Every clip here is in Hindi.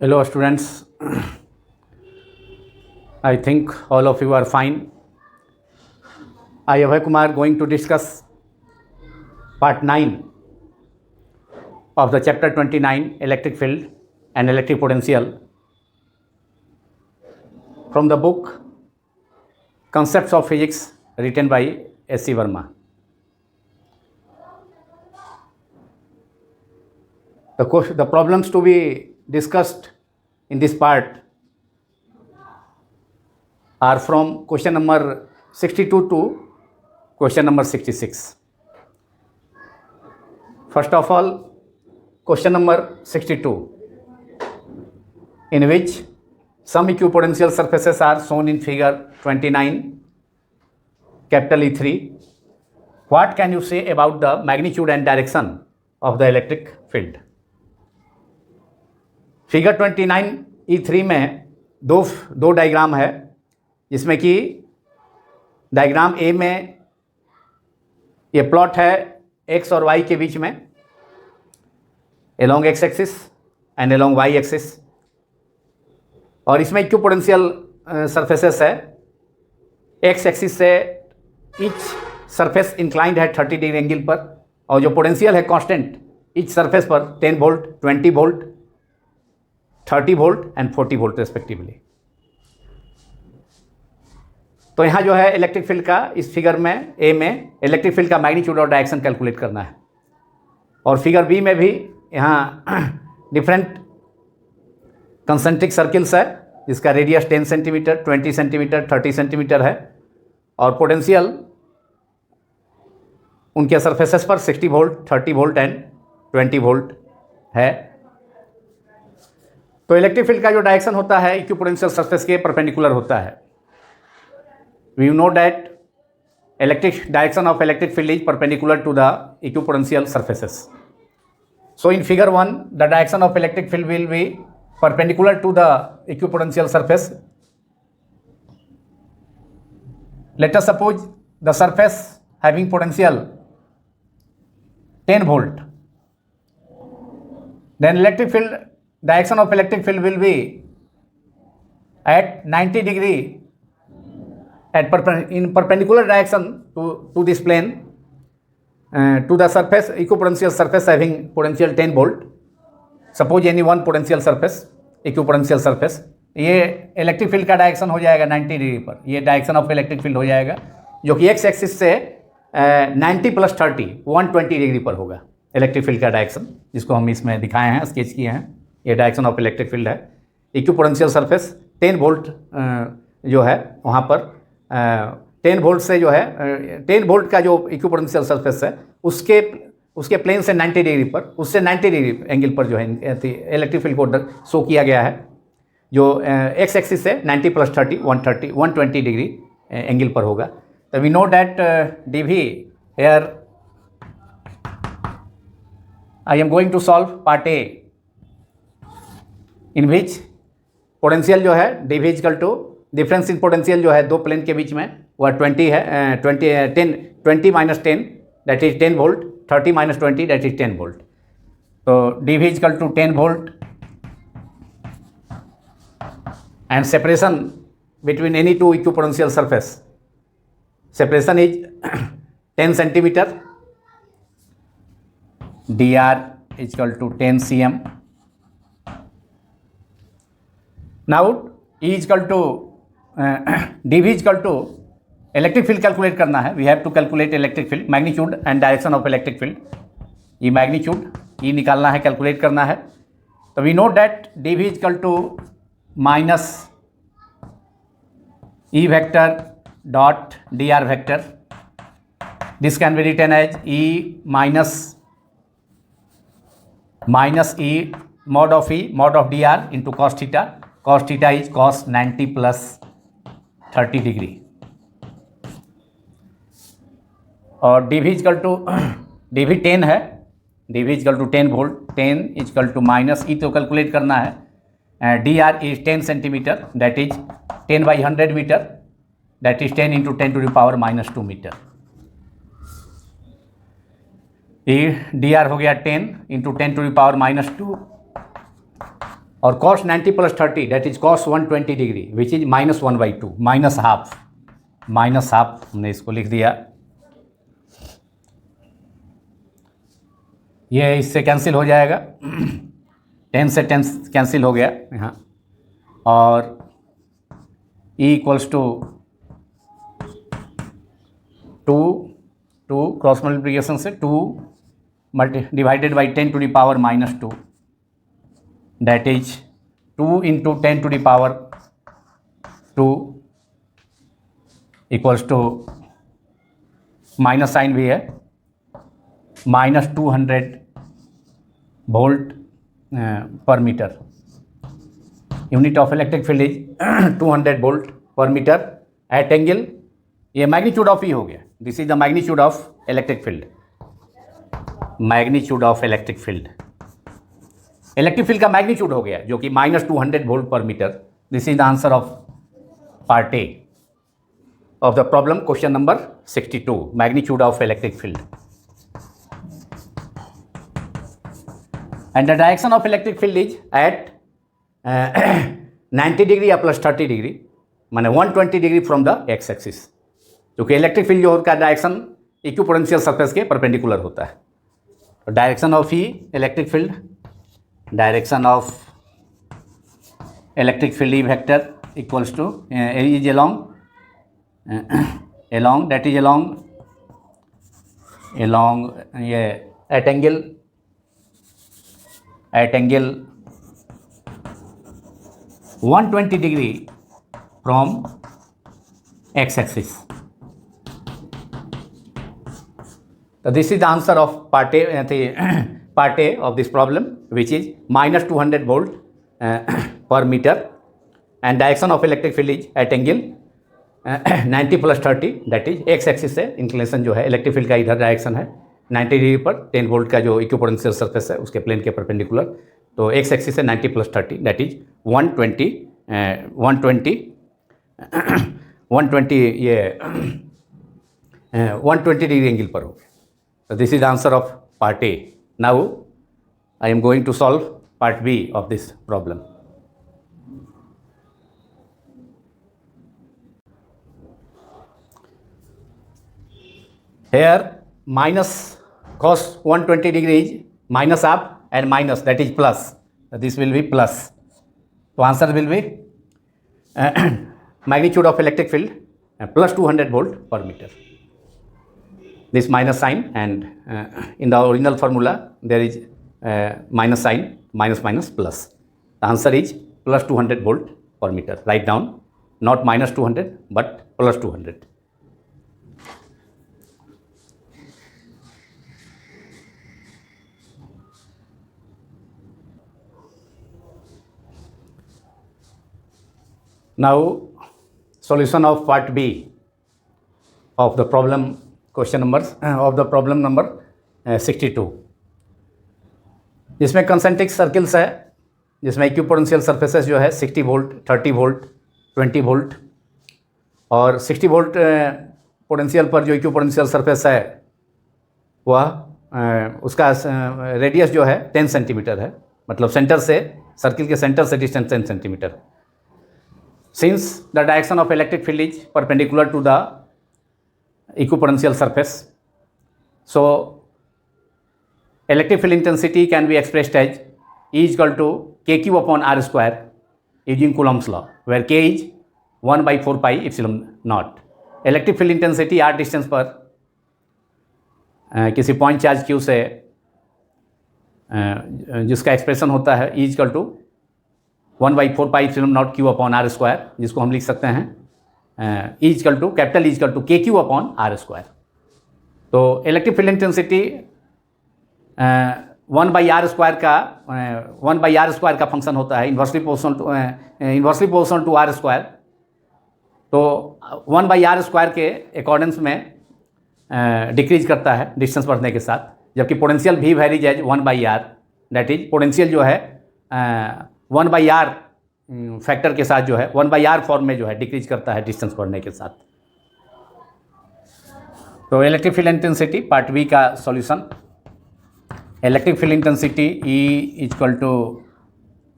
Hello students, I think all of you are fine. I, Abhay Kumar, going to discuss part 9 of the chapter 29, electric field and electric potential, from the book Concepts of Physics, written by S.C. Verma. The problems to be discussed in this part are from question number 62 to question number 66. First of all, question number 62, in which some equipotential surfaces are shown in figure 29, capital E3. What can you say about the magnitude and direction of the electric field? Figure 29 E3 में दो डायग्राम है, जिसमें कि डायग्राम ए में ये प्लॉट है एक्स और वाई के बीच में, along x axis and along y axis, और इसमें इक्विपोटेंशियल सरफेसेस है. एक्स एक्सिस से ईच सरफेस इंक्लाइंड है 30 डिग्री एंगल पर, और जो पोटेंशियल है कांस्टेंट ईच सरफेस पर 10 volt, 20 volt, 30 volt and 40 volt respectively. तो यहाँ जो है इलेक्ट्रिक फील्ड का, इस फिगर में ए में इलेक्ट्रिक फील्ड का मैग्नीट्यूड और डायरेक्शन कैलकुलेट करना है. और फिगर बी में भी यहाँ डिफरेंट कंसेंट्रिक सर्किल्स है, जिसका रेडियस 10 सेंटीमीटर, 20 सेंटीमीटर, 30 सेंटीमीटर है, और पोटेंशियल उनके सरफेसेस पर 60 वोल्ट, 30 वोल्ट एंड 20 वोल्ट है. तो इलेक्ट्रिक फील्ड का जो डायरेक्शन होता है इक्विपोटेंशियल सरफेस के परपेंडिकुलर होता है. We know that direction of electric field is perpendicular to the equipotential surfaces. So in figure 1 the direction of electric field will be perpendicular to the equipotential surface. Let us suppose the surface having potential 10 volt. Then direction of electric field will be at 90 degree in perpendicular direction to this plane, to the surface, equipotential surface having potential 10 volt. Suppose any one potential surface, equipotential surface. ये इलेक्ट्रिक फील्ड का डायरेक्शन हो जाएगा 90 डिग्री पर. ये डायरेक्शन ऑफ इलेक्ट्रिक फील्ड हो जाएगा, जो कि एक्स एक्सिस से 90 + 30 120 डिग्री पर होगा इलेक्ट्रिक फील्ड का डायरेक्शन, जिसको हम इसमें दिखाए हैं, स्केच किए हैं. ये डायरेक्शन ऑफ इलेक्ट्रिक फील्ड है. इक्विपोटेंशियल सरफेस 10 वोल्ट जो है वहाँ पर 10 वोल्ट से जो है 10 वोल्ट का जो इक्विपोटेंशियल सरफेस है उसके प्लेन से 90 डिग्री पर, उससे 90 डिग्री एंगल पर जो है इलेक्ट्रिक फील्ड को शो किया गया है, जो एक्स एक्सिस से 90 + 30 120 डिग्री एंगल पर होगा. तो we know that d V here I am going to solve part A, in which potential जो है D V equal to difference in potential जो है दो प्लेन के बीच में वह 20 है, 20 - 10 that is 10 volt, 30 - 20 that is 10 volt. So dV is equal to 10 volt, and separation between any two equipotential surface, separation is 10 centimeter. dr is equal to 10 cm. Now E is equal to dV is equal to electric field calculate करना है. We have to calculate electric field, magnitude and direction of electric field. ये मैग्नीट्यूड ई निकालना है, कैलकुलेट करना है. तो we know that d V equal to minus E vector dot D R vector. This can be written as E minus E mod of d r into cos theta. Cos theta is cos 90 + 30 degree. और D V equal to D V 10 है, D V equal to 10 volt, 10 equal to minus E तो कैलकुलेट करना है. D R is 10 centimetre, that is 10/100 metre, that is 10 × 10⁻² metre. ये डी आर हो गया 10 × 10⁻², और cos 90 plus 30 that is cos 120 degree which is -1/2 -half हमने इसको लिख दिया। ये इससे कैंसिल हो जाएगा 10 से 10 कैंसिल हो गया यहाँ, और E equals to 2 cross multiplication से 2 divided by 10 to the power -2 that is 2 into 10 to the power 2 equals to minus sign भी है -200 volt per metre. Unit of electric field is 200 volt per metre at angle, ये मैग्नीट्यूड ऑफ ई हो गया, this is the magnitude of electric field, magnitude of electric field, electric field का मैग्नीट्यूड हो गया जो कि -200 volt per metre. This is the answer of part A of the problem question number 62, magnitude of electric field. And the direction of electric field is at 90 degree या plus 30 degree, माने 120 degree from the x axis, क्योंकि इलेक्ट्रिक फील्ड जो होता है डायरेक्शन इक्विपोटेंशियल सरफेस के परपेंडिकुलर होता है। तो direction of E electric field, direction of electric field E vector equals two is along that is along ये at angle 120 degree from x axis. So this is the answer of part A of this problem, which is -200 volt per meter, and direction of electric field is at angle 90 plus 30 that is x axis से इंक्लिनेशन जो है इलेक्ट्रिक फील्ड का इधर डायरेक्शन है 90 डिग्री पर 10 वोल्ट का जो इक्विपोटेंशियल सरफेस है उसके प्लेन के परपेंडिकुलर, तो एक्स एक्सिस से 90 प्लस 30 दैट इज 120 ये 120 डिग्री एंगल पर हो गया। तो this is answer of part A. Now I am going to solve part B of this problem. Here minus cos 120 degree is minus half and minus that is plus. This will be plus. So answer will be magnitude of electric field plus 200 volt per meter. This minus sign, and in the original formula there is minus sign, minus plus. The answer is plus 200 volt per meter. Write down, not minus 200 but plus 200. Now solution of part B of the problem number 62, जिसमें कंसेंट्रिक सर्किल्स है, जिसमें इक्विपोटेंशियल सरफेसेस जो है 60 वोल्ट 30 वोल्ट 20 वोल्ट, और 60 वोल्ट पोटेंशियल पर जो इक्विपोटेंशियल सरफेस है वह उसका रेडियस जो है 10 सेंटीमीटर है, मतलब सेंटर से सर्किल के सेंटर से distance 10 centimetre. Since the direction of electric field is perpendicular to the equipotential surface, so electric field intensity can be expressed as E is equal to kq upon r square using Coulomb's law, where k is 1/4 pi epsilon naught. Electric field intensity r distance पर किसी पॉइंट चार्ज q से जिसका एक्सप्रेशन होता है E is equal to 1/4 pi epsilon naught Q upon R square, जिसको हम लिख सकते हैं E equal to capital E equal to K Q upon R square. तो electric field intensity 1/r square का फंक्शन होता है, inversely proportional to R square. तो 1/r स्क्वायर के अकॉर्डेंस में डिक्रीज करता है डिस्टेंस बढ़ने के साथ, जबकि पोटेंशियल भी varies as 1/r, that is potential जो है 1/r फैक्टर के साथ जो है 1/r फॉर्म में जो है डिक्रीज करता है डिस्टेंस बढ़ने के साथ। तो electric field intensity part B का solution, electric field intensity E equal to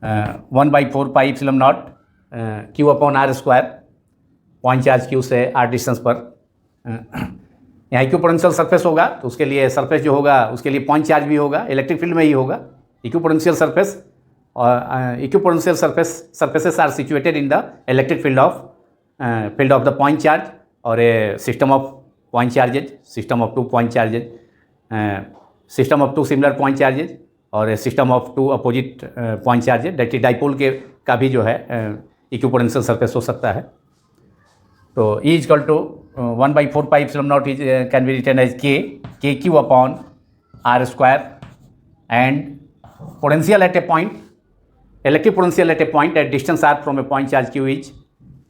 1/4πε0 Q upon R square, point charge Q से r डिस्टेंस पर। यहाँ इक्विपोटेंशियल सरफेस होगा तो उसके लिए सरफेस जो होगा उसके लिए पॉइंट चार्ज भी होगा, इलेक्ट्रिक फील्ड में ही होगा। इक्विपोटेंशियल सरफेस और equipotential surfaces are situated in the electric field of the point charge और a system of point charges, system of 2 point charges, system of 2 similar point charges और system of 2 opposite point charges. That is dipole के का भी जो है इक्विपोटेंशियल सरफेस हो सकता है। तो E equal to 1/4πε0 is can be written as K Q upon R square and potential at a point, electric potential at a point at distance r from a point charge Q is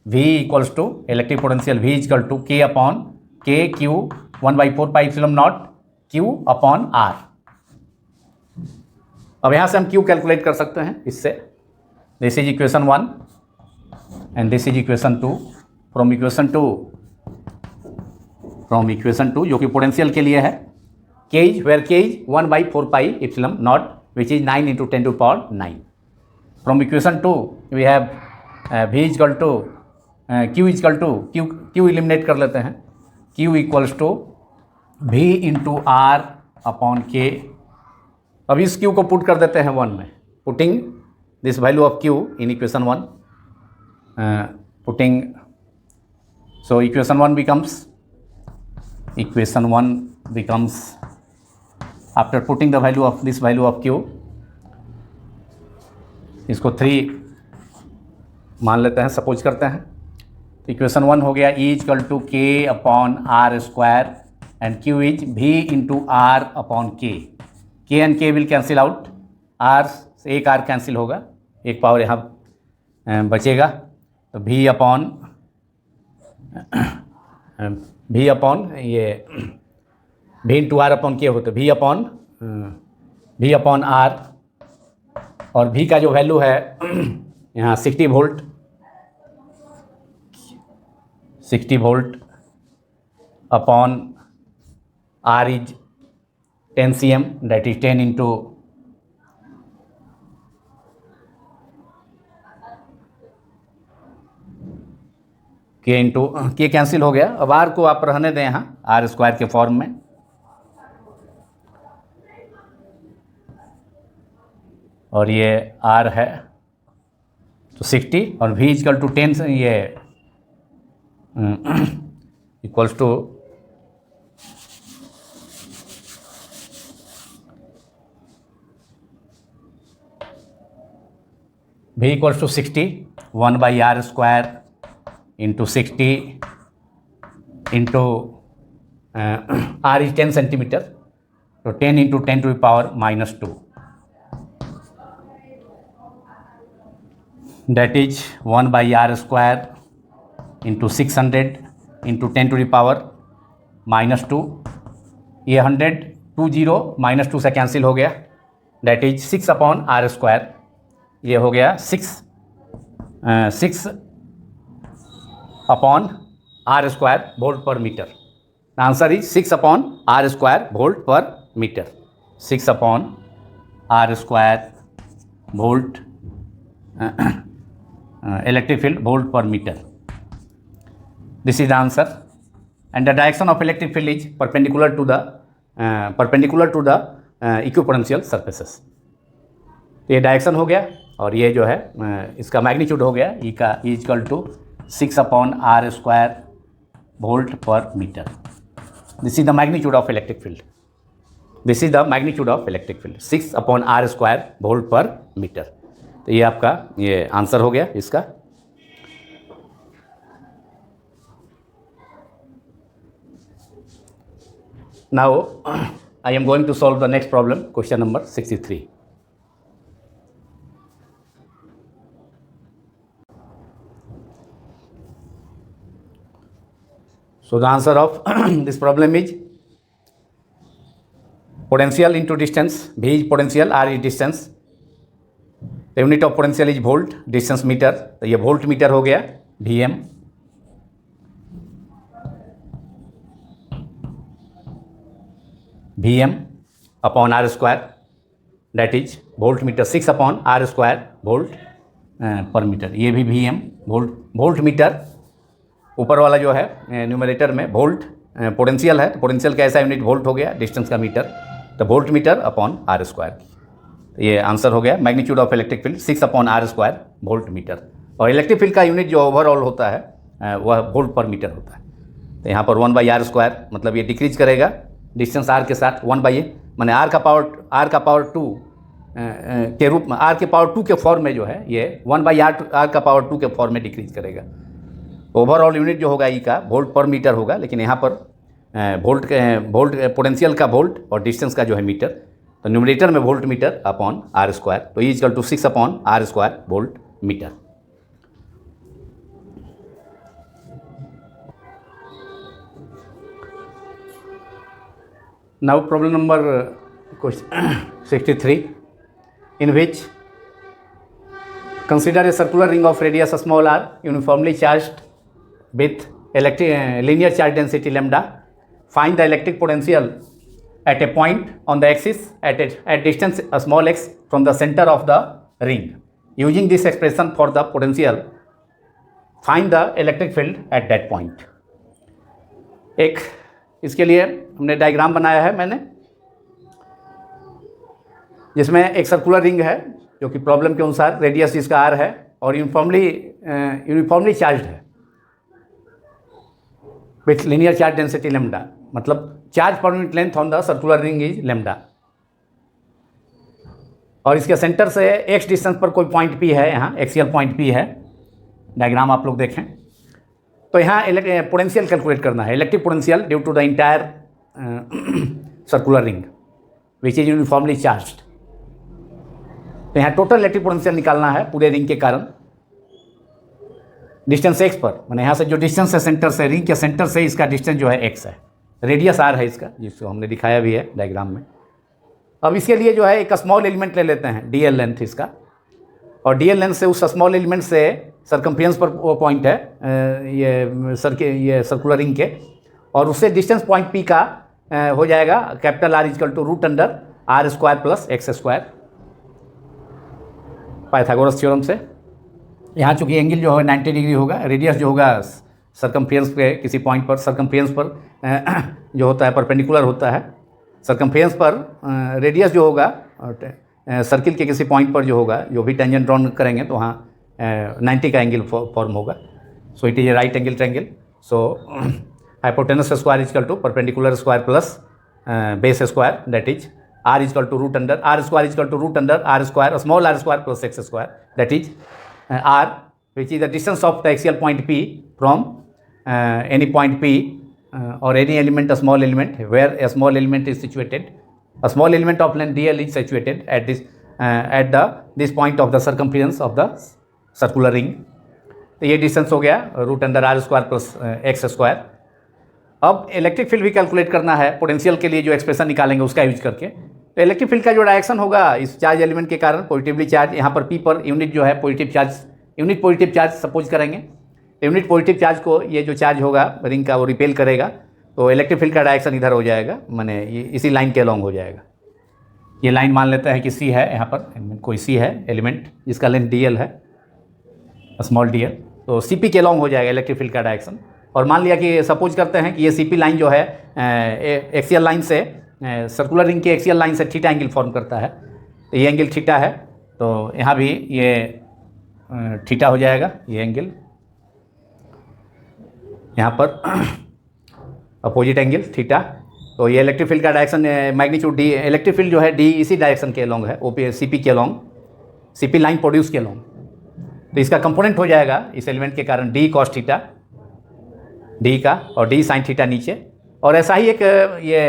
V equals to electric potential V equal to K upon K Q 1/4πε0 Q upon R। अब यहाँ से हम Q कैलकुलेट कर सकते हैं इससे। This is equation 1 and this is equation 2। From equation 2 जो कि पोटेंशियल के लिए है, K is where K is 1/4πε0 which is 9 × 10⁹। From equation 2 we have V equal to Q equal to Q eliminate कर लेते हैं। Q equals to V into R upon K। अब इस Q को पुट कर देते हैं 1 में, putting this value of Q in equation 1, putting so equation 1 becomes after putting the value of this value of Q, इसको 3 मान लेते हैं, सपोज करते हैं। तो इक्वेशन 1 हो गया E equal to K upon R square and Q is V into R upon K। K and K will cancel out, R से एक R कैंसिल होगा, एक पावर यहाँ बचेगा। तो V अपॉन ये V into R upon K होता है, V अपॉन R, और V का जो वैल्यू है यहाँ 60 volt upon R is 10 cm, that is 10 into के कैंसिल हो गया। अब R को आप रहने दें यहाँ R स्क्वायर के फॉर्म में। और ये R है तो 60 और V इक्वल टू 10 से ये equals to V equals to 60 1/r square into 60 into R is 10 centimetre, तो 10 into 10⁻⁻², that is 1/r square into 600 into 10⁻⁻²। ये 100 -2 से कैंसिल हो गया, that is 6 upon R square. ये हो गया 6 upon R square volt per metre. Answer is 6 upon R square volt per metre. 6 upon R square volt electric field volt per metre. This is the answer and the direction of electric field is perpendicular to the equipotential surfaces. तो ये डायरेक्शन हो गया और ये जो है इसका मैग्नीट्यूड हो गया E का equal to 6 upon R square volt per metre. This is the magnitude of electric field. 6 upon R square volt per metre. तो ये आपका ये आंसर हो गया इसका। Now I am going to solve the next problem, question number 63। So the answer of this problem is potential into distance. V is potential, R is distance. The unit of potential is volt, distance meter. तो ये वोल्ट मीटर हो गया Vm। Vm upon R square, that is volt meter 6/r² volt per metre. ये भी VM वोल्ट मीटर, ऊपर वाला जो है न्यूमरेटर में वोल्ट पोटेंशियल है, तो पोटेंशियल का ऐसा यूनिट वोल्ट हो गया, डिस्टेंस का मीटर, तो वोल्ट मीटर अपॉन r²। ये आंसर हो गया magnitude of electric field 6/r² volt metre. और इलेक्ट्रिक फील्ड का यूनिट जो ओवरऑल होता है वह वोल्ट पर मीटर होता है। तो यहाँ पर 1/r², मतलब ये डिक्रीज करेगा डिस्टेंस r के साथ 1/a, माने r का पावर 2 के रूप में, r के पावर 2 के फॉर्म में जो है ये 1/r का पावर 2 के फॉर्म में डिक्रीज करेगा। ओवरऑल यूनिट जो होगा ई का वोल्ट पर मीटर होगा, लेकिन यहाँ पर वोल्ट पोटेंशियल का वोल्ट और डिस्टेंस का जो है मीटर, तो न्यूमरेटर में वोल्ट मीटर अपॉन r², तो E equal to 6/r² volt metre. Now problem number 63, in which consider a circular ring of radius small r uniformly charged with linear charge density lambda. Find the electric potential at a point on the axis at distance small x from the center of the ring. Using this expression for the potential, find the electric field at that point. एक इसके लिए हमने डायग्राम बनाया है मैंने, जिसमें एक सर्कुलर रिंग है जो कि प्रॉब्लम के अनुसार रेडियस जिसका r है और यूनिफॉर्मली चार्ज है with linear charge density lambda, मतलब charge per unit length on the circular ring is lambda. और इसके सेंटर से x डिस्टेंस पर कोई पॉइंट P है, यहाँ एक्सियल पॉइंट P है, डायग्राम आप लोग देखें। तो यहाँ पोटेंशियल कैलकुलेट करना है, electric potential due to the entire circular ring which is uniformly charged. तो यहाँ टोटल इलेक्ट्रिक पोटेंशियल निकालना है पूरे रिंग के कारण डिस्टेंस x पर, मैंने यहाँ से जो डिस्टेंस है सेंटर से, रिंग के सेंटर से इसका डिस्टेंस जो है x है, रेडियस r है इसका, जिसको हमने दिखाया भी है डायग्राम में। अब इसके लिए जो है एक स्मॉल एलिमेंट ले लेते हैं dl लेंथ इसका, और dl लेंथ से उस स्मॉल एलिमेंट से सरकमफ्रेंस पर वो पॉइंट है ये सर्कुलर रिंग के, और उससे डिस्टेंस पॉइंट P का हो जाएगा capital R equal to √r² plus x², Pythagoras theorem से। यहाँ चूँकि एंगल जो है 90 डिग्री होगा, रेडियस जो होगा सरकमफ्रेंस पे किसी पॉइंट पर, सरकमफ्रेंस पर जो होता है परपेंडिकुलर होता है, सरकमफ्रेंस पर रेडियस जो होगा सर्किल के किसी पॉइंट पर जो होगा, जो भी टेंजेंट ड्रॉन करेंगे तो वहाँ 90 का एंगल फॉर्म होगा। So it is a right angle triangle. So hypotenuse square equal to perpendicular square plus base square, that is r equal to r² equal to √r², small r² plus x², that is r which is the distance of the axial point P from any point P or any element, a small element, where a small element is situated. A small element of length dl is situated at this point of the circumference of the circular ring. तो ये डिस्टेंस हो गया √r² प्लस x²। अब इलेक्ट्रिक फील्ड भी कैलकुलेट करना है पोटेंशियल के लिए, जो एक्सप्रेशन निकालेंगे उसका यूज करके। तो इलेक्ट्रिक फील्ड का जो डायरेक्शन होगा इस चार्ज एलिमेंट के कारण पॉजिटिवली चार्ज, यहाँ पर P पर यूनिट जो है यूनिट पॉजिटिव चार्ज सपोज करेंगे, तो यूनिट पॉजिटिव चार्ज को ये जो चार्ज होगा रिंग का वो रिपेल करेगा, तो इलेक्ट्रिक फील्ड का डायरेक्शन इधर हो जाएगा, माने ये इसी लाइन के अलॉन्ग हो जाएगा। ये लाइन मान लेते हैं कि C है, यहाँ पर कोई C है एलिमेंट जिसका लेंथ dl है, स्मॉल dl, तो CP के अलॉन्ग हो जाएगा इलेक्ट्रिक फील्ड का डायरेक्शन। और मान लिया कि सपोज करते हैं कि ये CP लाइन जो है एक्सियल लाइन से, सर्कुलर रिंग के एक्सियल लाइन से थीटा एंगल फॉर्म करता है, तो ये एंगल थीटा है, तो यहाँ भी ये थीटा हो जाएगा, ये एंगल यहाँ पर अपोजिट एंगल थीटा। तो ये इलेक्ट्रिक फील्ड का direction magnitude D, electric field जो है डी इसी डायरेक्शन के अलॉन्ग है, CP के अलॉन्ग, CP लाइन प्रोड्यूस के अलॉन्ग। तो इसका कंपोनेंट हो जाएगा इस एलिमेंट के कारण डी कॉस थीटा, डी का, और डी साइन थीटा नीचे। और ऐसा ही एक ये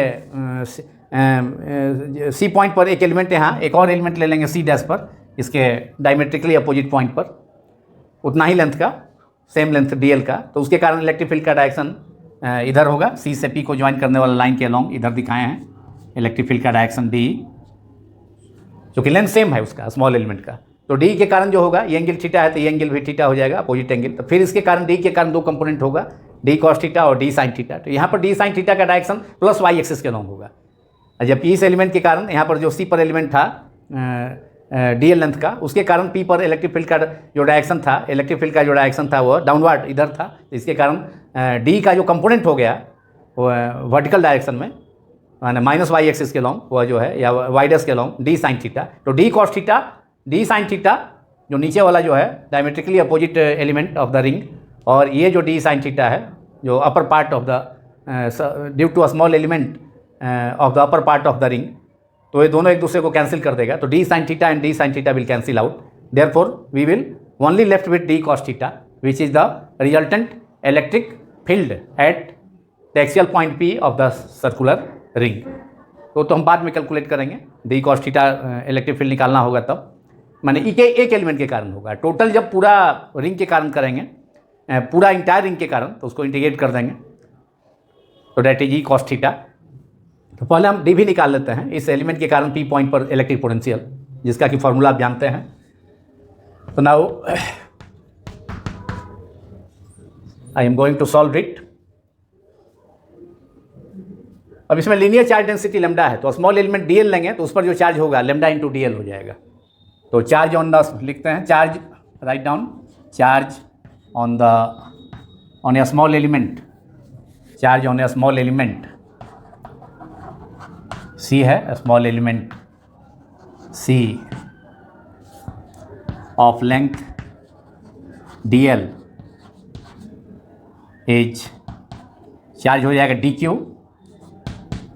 सी पॉइंट पर एक एलिमेंट, यहाँ एक और एलिमेंट ले लेंगे C डैश पर, इसके डायमेट्रिकली अपोजिट पॉइंट पर, उतना ही लेंथ का, सेम लेंथ dl का, तो उसके कारण इलेक्ट्रिक फील्ड का डायरेक्शन इधर होगा, C से P को ज्वाइन करने वाला लाइन के अलॉन्ग इधर दिखाए हैं इलेक्ट्रिक फील्ड का डायरेक्शन D, जो कि लेंथ सेम है उसका स्मॉल एलिमेंट का। तो D के कारण जो होगा, ये एंगल थीटा है तो ये एंगल भी थीटा हो जाएगा, अपोजिट एंगल। तो फिर इसके कारण D के कारण दो कंपोनेंट होगा, D कॉस थीटा और D साइन थीटा। तो यहाँ पर D साइन थीटा का डायरेक्शन प्लस y एक्सिस के अलॉन्ग होगा, जबकि इस एलिमेंट के कारण यहाँ पर जो C पर एलिमेंट था डीएल लेंथ का, उसके कारण पी पर इलेक्ट्रिक फील्ड का जो डायरेक्शन था, इलेक्ट्रिक फील्ड का जो डायरेक्शन था वो डाउनवर्ड इधर था, इसके कारण डी का जो कंपोनेंट हो गया वो वर्टिकल डायरेक्शन में माने माइनस वाई एक्सिस के लॉन्ग वह जो है या वाई डैश के लॉन्ग डी साइन थीटा, तो D cos theta D sine theta जो नीचे वाला जो है diametrically opposite element of the ring, और ये जो डी साइन थीटा है जो upper part of the due to a small element of the upper part of the ring, तो ये दोनों एक दूसरे को कैंसिल कर देगा, तो D sine theta and D sine theta will cancel out, therefore we will only left with D cos theta which is the resultant electric field at the axial point P of the circular ring. तो हम बाद में कैलकुलेट करेंगे, D cos theta electric field निकालना होगा तब, माने एक एलिमेंट के कारण होगा, टोटल जब पूरा रिंग के कारण करेंगे, पूरा इंटायर रिंग के कारण, तो उसको इंटीग्रेट कर देंगे, तो that is E cos theta. तो पहले हम डी भी निकाल लेते हैं इस एलिमेंट के कारण पी पॉइंट पर इलेक्ट्रिक पोटेंशियल, जिसका कि फॉर्मूला आप जानते हैं। तो now I am going to solve it. अब इसमें लीनियर चार्ज डेंसिटी लेमडा है, तो स्मॉल एलिमेंट डीएल लेंगे तो उस पर जो चार्ज होगा लेमडा इंटू डीएल हो जाएगा। तो चार्ज ऑन द लिखते हैं, charge write down, charge on a small element, charge on a small element C है, small element C of length DL is, charge हो जाएगा डी क्यू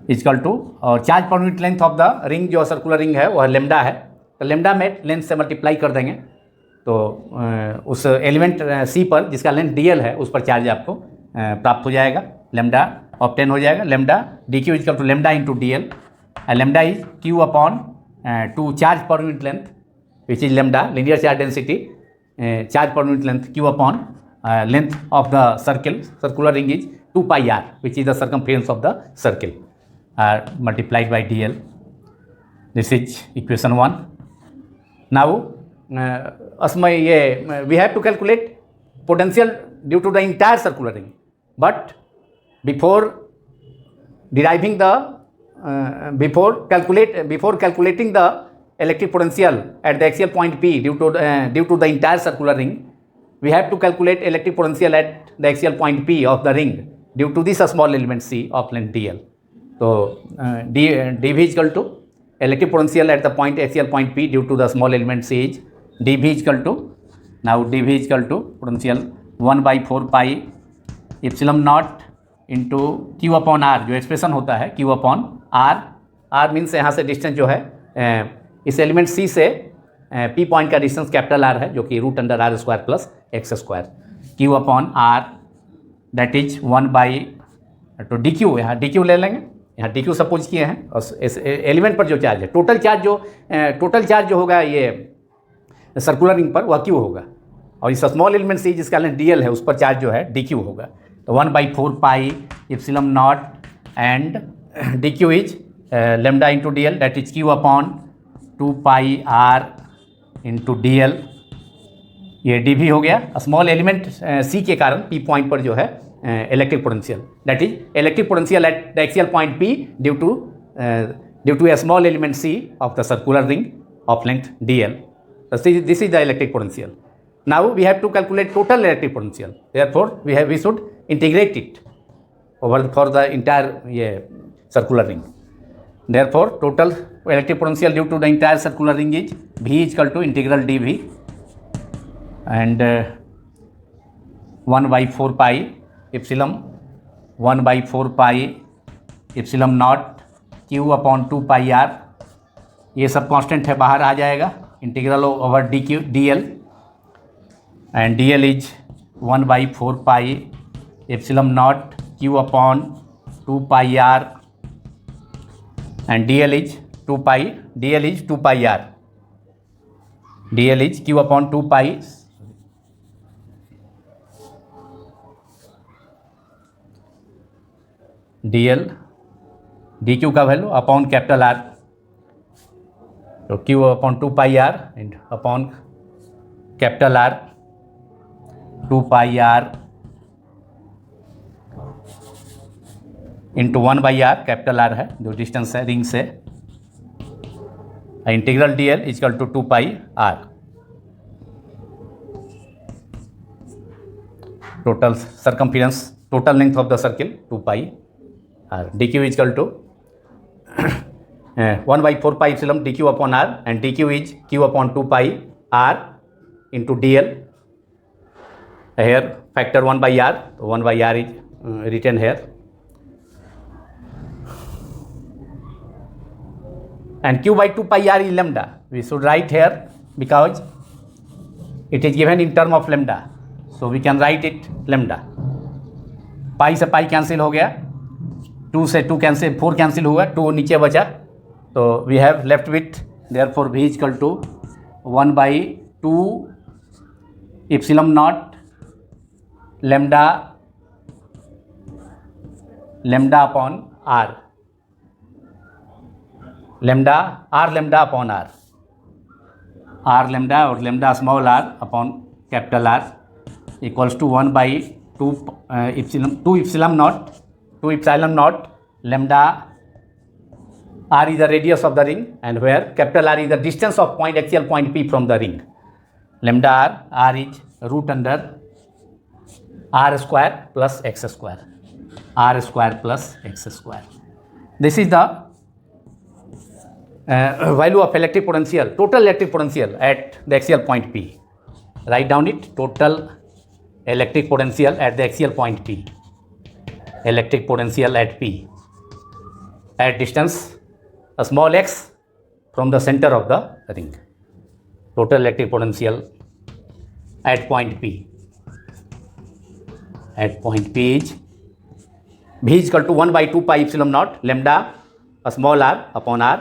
इजकल टू, और charge per unit length of the ring जो सर्कुलर रिंग है वह लेमडा है, तो लेमडा में लेंथ से मल्टीप्लाई कर देंगे, तो उस एलिमेंट सी पर जिसका लेंथ डीएल है उस पर चार्ज आपको प्राप्त हो जाएगा, लेमडा ऑब्टेन हो जाएगा, lambda D Q equal to lambda into D L, lambda is Q upon two charge per unit length which is lambda, linear charge density charge per unit length Q upon length of the circle, circular ring is 2 pi r which is the circumference of the circle multiplied by dl. This is equation 1. Now we have to calculate potential due to the entire circular ring, but before deriving the before calculating the electric potential at the axial point P due to the entire circular ring, we have to calculate electric potential at the axial point P of the ring due to this small element C of length dl. So dV is equal to electric potential at the point axial point P due to the small element C is dV is equal to, now dV is equal to potential 1 by 4 pi epsilon naught into q upon r, जो एक्सप्रेशन होता है q upon r, r means यहाँ से डिस्टेंस जो है इस एलिमेंट C से P पॉइंट का डिस्टेंस कैपिटल R है जो कि root under R square plus X square, q upon r that is 1 by, तो डी क्यू, यहाँ डी क्यू ले लेंगे, यहाँ डी क्यू सपोज किए हैं, और इस एलिमेंट पर जो चार्ज है टोटल चार्ज जो होगा ये सर्कुलर रिंग पर वह क्यू होगा, और इस स्मॉल एलिमेंट सी जिसका लेंथ डी एल है उस पर चार्ज जो है डी क्यू होगा, तो 1 by 4 pi epsilon naught and D Q is lambda into D L that is Q upon 2 pi r into D L, ये डी भी हो गया स्मॉल एलिमेंट सी के कारण पी पॉइंट पर जो है electric potential, that is electric potential at the axial point P due to a small element C of the circular ring of length D L, this is the electric potential. Now we have to calculate total electric potential, therefore we should integrate it over for the entire circular ring. Therefore, total electric potential due to the entire circular ring is V is equal to integral dV and 1 by 4 pi epsilon 1 by 4 pi epsilon naught q upon 2 pi r, ये सब कांस्टेंट है बाहर आ जाएगा, integral over D Q D L and D L is 1 by 4 pi epsilon naught q upon 2 pi r and dl is 2 pi r, dl is q upon 2 pi dl dq का वैल्यू अपॉन कैपिटल R, तो q upon 2 pi r and upon capital R 2 pi r into 1 by R, capital R है जो डिस्टेंस है रिंग से, integral D L equal to 2 pi R, total circumference, total length of the circle 2 pi R, D Q equal to 1/4 pi epsilon dq upon r, and dq is q upon 2 pi r into dl. Here factor 1 by r, 1 by r is written here, and q by 2 pi r is lambda. We should write here because it is given in term of lambda, so we can write it lambda. पाई से पाई कैंसिल हो गया, 2 से 2 कैंसिल, 4 कैंसिल हुआ, 2 नीचे बचा, तो we have left with therefore v equal to 1/2 epsilon naught lambda upon R, lambda R lambda upon R, R lambda और lambda small R upon capital R equals to 1/2 epsilon naught lambda r is the radius of the ring, and where capital R is the distance of point axial point P from the ring. Lambda r is root under r square plus x square, r square plus x square. This is the value of electric potential, total electric potential at the axial point P. Write down it, total electric potential at the axial point P, electric potential at P, at distance a small x from the center of the ring. Total electric potential at point P. At point P is V is equal to 1/2 pi epsilon naught lambda a small r upon r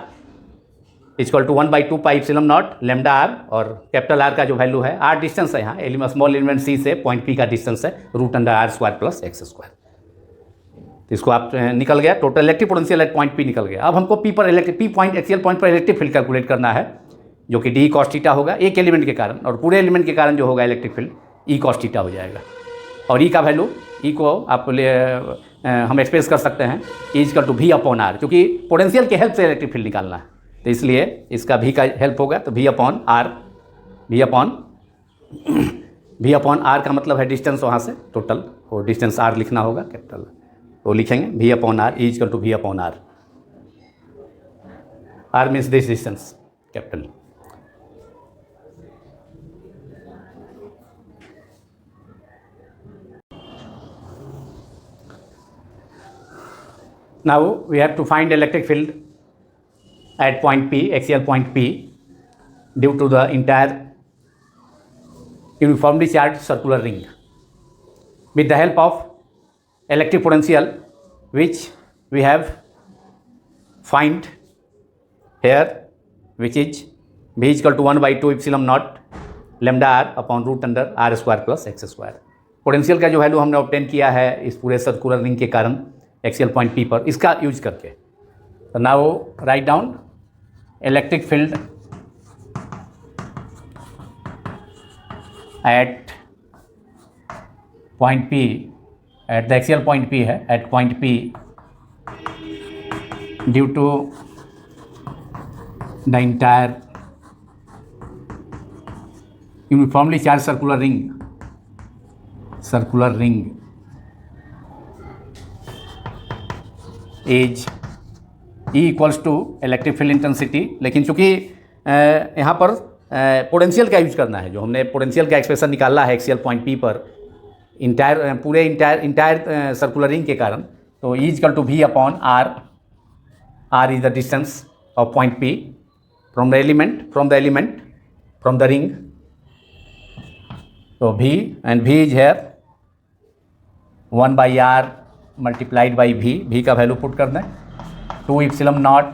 is equal to 1/2 pi epsilon naught lambda r, और कैपिटल R का जो वैल्यू है, r डिस्टेंस है यहाँ, एलिमेंट स्मॉल एलिमेंट C से पॉइंट P का डिस्टेंस है, root under r square plus x square. तो इसको आप निकल गया, total electric potential at point P निकल गया. अब हमको P पर electric P point axial point पर इलेक्ट्रिक फील्ड कैलकुलेट करना है, जो कि डी कॉस थीटा होगा एक एलिमेंट के कारण, और पूरे एलिमेंट के कारण जो होगा इलेक्ट्रिक फील्ड ई कॉस थीटा हो जाएगा. और ई का वैल्यू, ई को आप हम एक्सप्रेस कर सकते हैं E equal to V upon R, क्योंकि पोटेंशियल के हेल्प से इलेक्ट्रिक फील्ड निकालना है, तो इसलिए इसका V का हेल्प होगा, तो V upon R, V upon R का मतलब है डिस्टेंस वहाँ से टोटल, और डिस्टेंस आर लिखना होगा कैपिटल, तो लिखेंगे V upon R is equal to V upon R. R means this distance capital. Now we have to find electric field at point P, axial point P, due to the entire uniformly charged circular ring, with the help of electric potential which we have find here, which is V is equal to 1/2 epsilon naught lambda r upon root under r square plus x square. Potential का जो वैल्यू हमने ऑब्टेन किया है इस पूरे सर्कुलर रिंग के कारण एक्सियल पॉइंट P पर, इसका यूज करके. तो now write down electric field at point P, at the axial point P है, at point P due to the entire uniformly charge circular ring is E equals to electric field intensity. लेकिन चूंकि यहाँ पर पोटेंशियल का यूज करना है, जो हमने पोटेंशियल का एक्सप्रेशन निकाला है एक्सियल पॉइंट P पर पूरे इंटायर सर्कुलर रिंग के कारण, तो E equal to V upon R, R is the distance of point P from the ring. तो V and V is here 1/r multiplied by V का वैल्यू पुट कर दें, 2 epsilon naught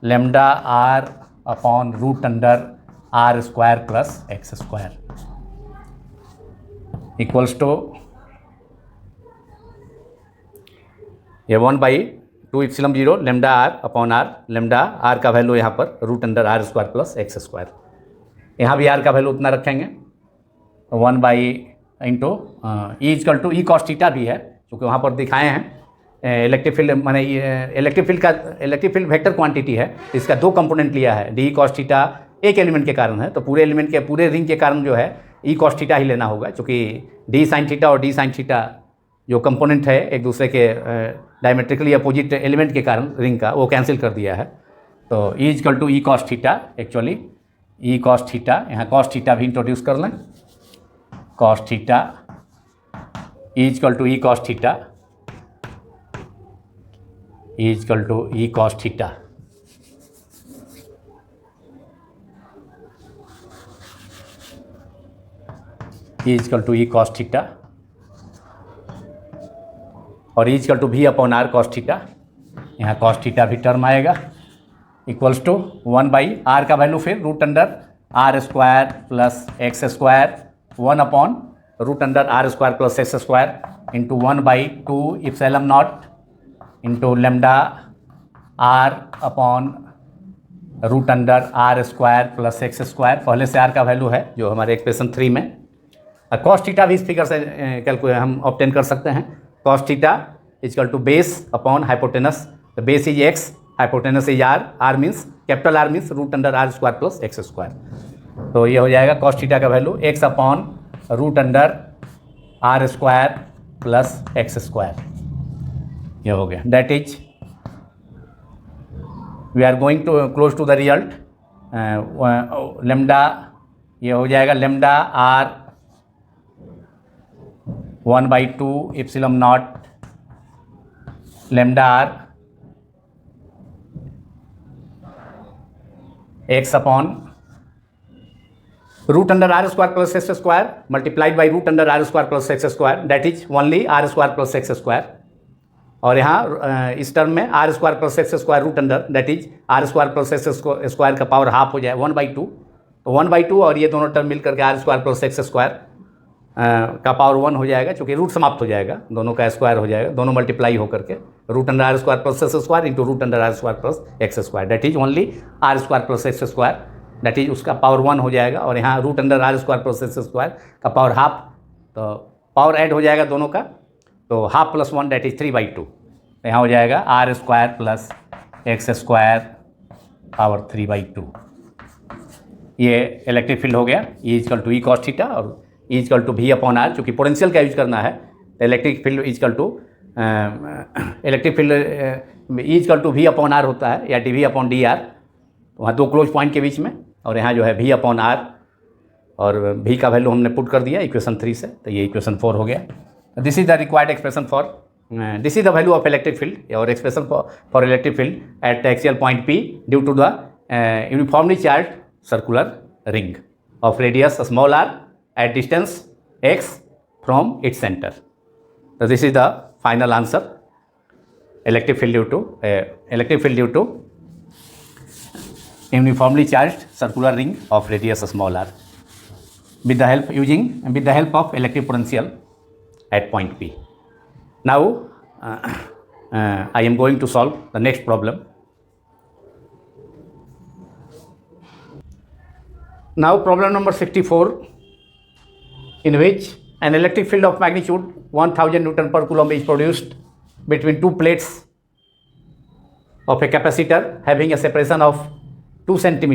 lambda r upon root under r square plus x square equals to ये 1/2 epsilon 0 lambda r upon r, lambda r का वैल्यू यहाँ पर root under r square plus x square. यहाँ भी r का वैल्यू उतना रखेंगे 1 into E equal to E cos theta भी है, क्योंकि वहाँ पर दिखाए हैं इलेक्ट्रिक फील्ड माने इलेक्ट्रिक फील्ड वेक्टर क्वांटिटी है, इसका दो कंपोनेंट लिया है, डी कॉस थीटा एक एलिमेंट के कारण है, तो पूरे एलिमेंट के पूरे रिंग के कारण जो है ई कॉस थीटा ही लेना होगा, क्योंकि डी साइन थीटा और डी साइन थीटा जो कंपोनेंट है एक दूसरे के डायमेट्रिकली अपोजिट एलिमेंट के कारण रिंग का, वो कैंसिल कर दिया है। तो E is equal to E cos theta, actually E cos theta, यहाँ कॉस थीटा भी इंट्रोड्यूस कर लें, cos theta E is equal to E cos theta, E is equal to E cos theta, E is equal to E cos theta और E is equal to V upon R cos theta, यहाँ कॉस थीटा भी टर्म आएगा, इक्वल्स टू 1/r का वैल्यू फिर root under R square plus X square 1 upon root under R square plus X square into 1/2 epsilon naught into lambda R upon root under R square plus X square, पहले से आर का वैल्यू है जो हमारे एक्सप्रेशन 3 में। कॉस थीटा भी इस फिगर से कैलकुलेट हम ऑब्टेन कर सकते हैं, cos theta equal to base upon hypotenuse, the base is X, hypotenuse is R, R means capital R means root under R square plus X square, तो ये हो जाएगा कॉस थीटा का value X upon root under R square plus X square, ये हो गया। That is we are going to close to the result, lambda ये हो जाएगा lambda R 1/2 epsilon naught lambda R X upon root under R square plus X square multiplied by root under R square plus X square, that is only R square plus X square, और यहाँ इस टर्म में R square plus X square root under that is R square plus X square का पावर हाफ हो जाए 1/2, तो 1/2 और ये दोनों टर्म मिलकर के R square plus X square का पावर 1 हो जाएगा, क्योंकि रूट समाप्त हो जाएगा, दोनों का स्क्वायर हो जाएगा, दोनों मल्टीप्लाई होकर के root under R square plus X square into root under R square plus X square, that is only R square plus X square, that is उसका पावर 1 हो जाएगा, और यहाँ root under R square plus X square का पावर हाफ, तो पावर ऐड हो जाएगा दोनों का, तो हाफ प्लस 1 दैट इज 3/2, यहाँ हो जाएगा R square plus X square power 3/2, ये इलेक्ट्रिक फील्ड हो गया, E is equal to E cos theta और E is equal to V upon R, चूँकि पोटेंशियल का यूज करना है, तो electric field is equal to electric field E is equal to V upon R होता है, या D V upon D R, वहाँ दो क्लोज पॉइंट के बीच में, और यहाँ जो है वी अपॉन आर, और वी का वैल्यू हमने पुट कर दिया इक्वेशन 3 से, तो ये इक्वेशन 4 हो गया। This is the required expression for this is the value of electric field और expression for electric field at axial point P due to the uniformly charged circular ring of radius small r at distance x from its center. So this is the final answer. Electric field due to uniformly charged circular ring of radius small r with the help of electric potential at point P. Now I am going to solve the next problem. Now problem number 64, in which an electric field of magnitude 1000 Newton per Coulomb is produced between two plates of a capacitor having a separation of 2 cm.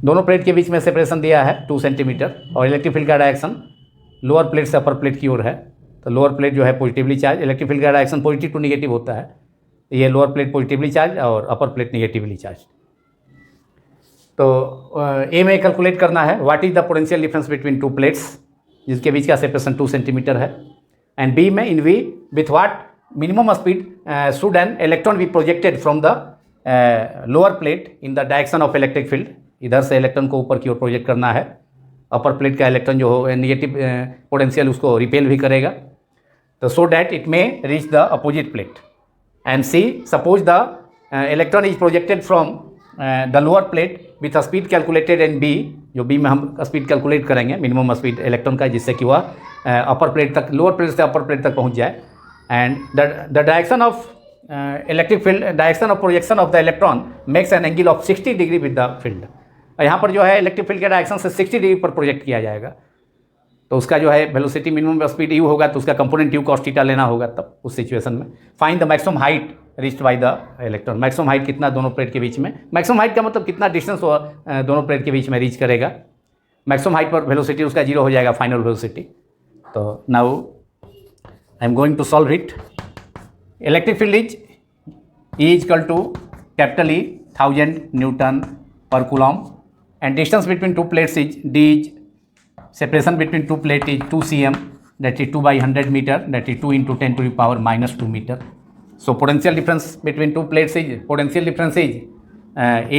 दोनों प्लेट के बीच में सेपरेशन दिया है 2 सेंटीमीटर, और इलेक्ट्रिक फील्ड का डायरेक्शन लोअर प्लेट से अपर प्लेट की ओर है, तो लोअर प्लेट जो है पॉजिटिवली चार्ज, इलेक्ट्रिक फील्ड का डायरेक्शन पॉजिटिव टू निगेटिव होता है, ये लोअर प्लेट पॉजिटिवली चार्ज और अपर प्लेट निगेटिवली चार्ज। तो ए में कैलकुलेट करना है what is the potential difference between two plates, जिसके बीच का सेपरेशन 2 सेंटीमीटर है, एंड बी में in V with what minimum speed should an electron be projected from the lower plate in the direction of electric field, इधर से इलेक्ट्रॉन को ऊपर की ओर प्रोजेक्ट करना है, अपर प्लेट का इलेक्ट्रॉन जो हो निगेटिव पोटेंशियल उसको रिपेल भी करेगा, तो so that it may reach the opposite plate, and C suppose the electron is projected from the lower plate with speed calculated in B, जो बी में हम स्पीड कैलकुलेट करेंगे मिनिमम स्पीड इलेक्ट्रॉन का, जिससे कि वह अपर प्लेट तक, लोअर प्लेट से अपर प्लेट तक पहुंच जाए, and the direction of electric field, direction of projection of the electron makes an angle of 60 degree with the field, यहाँ पर जो है इलेक्ट्रिक फील्ड के डायरेक्शन से 60 डिग्री पर प्रोजेक्ट किया जाएगा, तो उसका जो है वेलोसिटी मिनिमम स्पीड यू होगा तो उसका कंपोनेंट यू कॉस थीटा लेना होगा तब उस सिचुएशन में। Find the maximum height reached by the electron. Maximum height कितना दोनों प्लेट के बीच में, मैक्सिमम हाइट का मतलब कितना डिस्टेंस दोनों प्लेट के बीच में रीच करेगा। मैक्सिमम हाइट पर वेलोसिटी उसका 0 हो जाएगा, फाइनल वेलोसिटी। तो now I am going to solve it. Electric field is E equal to capital E 1000 newton पर coulomb and distance between two plates is d is separation between two plate is 2 cm, that is 2 by 100 meter, that is 2 into 10 to the power minus 2 meter. So potential difference between two plates is, potential difference is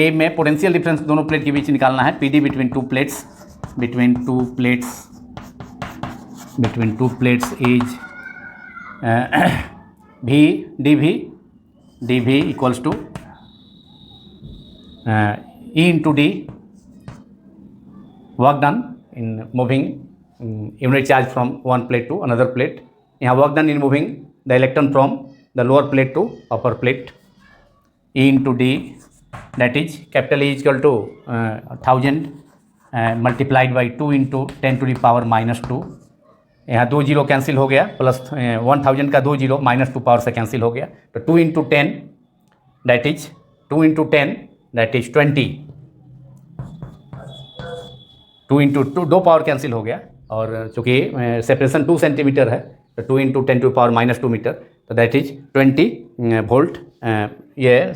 A में potential difference दोनों प्लेट के बीच निकालना है, PD between two plates is V dV equals to E into D, work done in moving unit charge from one plate to another plate. यहाँ work done in moving the electron from the lower plate to upper plate. E into D, that is capital E is equal to 1000 multiplied by 2 into 10 to the power minus 2. यहाँ 2 जीरो कैंसिल हो गया, प्लस 1000 का 2 जीरो माइनस 2 पावर से कैंसिल हो गया, तो 2 into 10 that is 2 into 10 that is 20. 2 into 2 दो पावर कैंसिल हो गया, और चूँकि सेपरेशन 2 सेंटीमीटर है तो 2 into 10 to the power minus 2 metre, तो दैट इज 20 वोल्ट, ये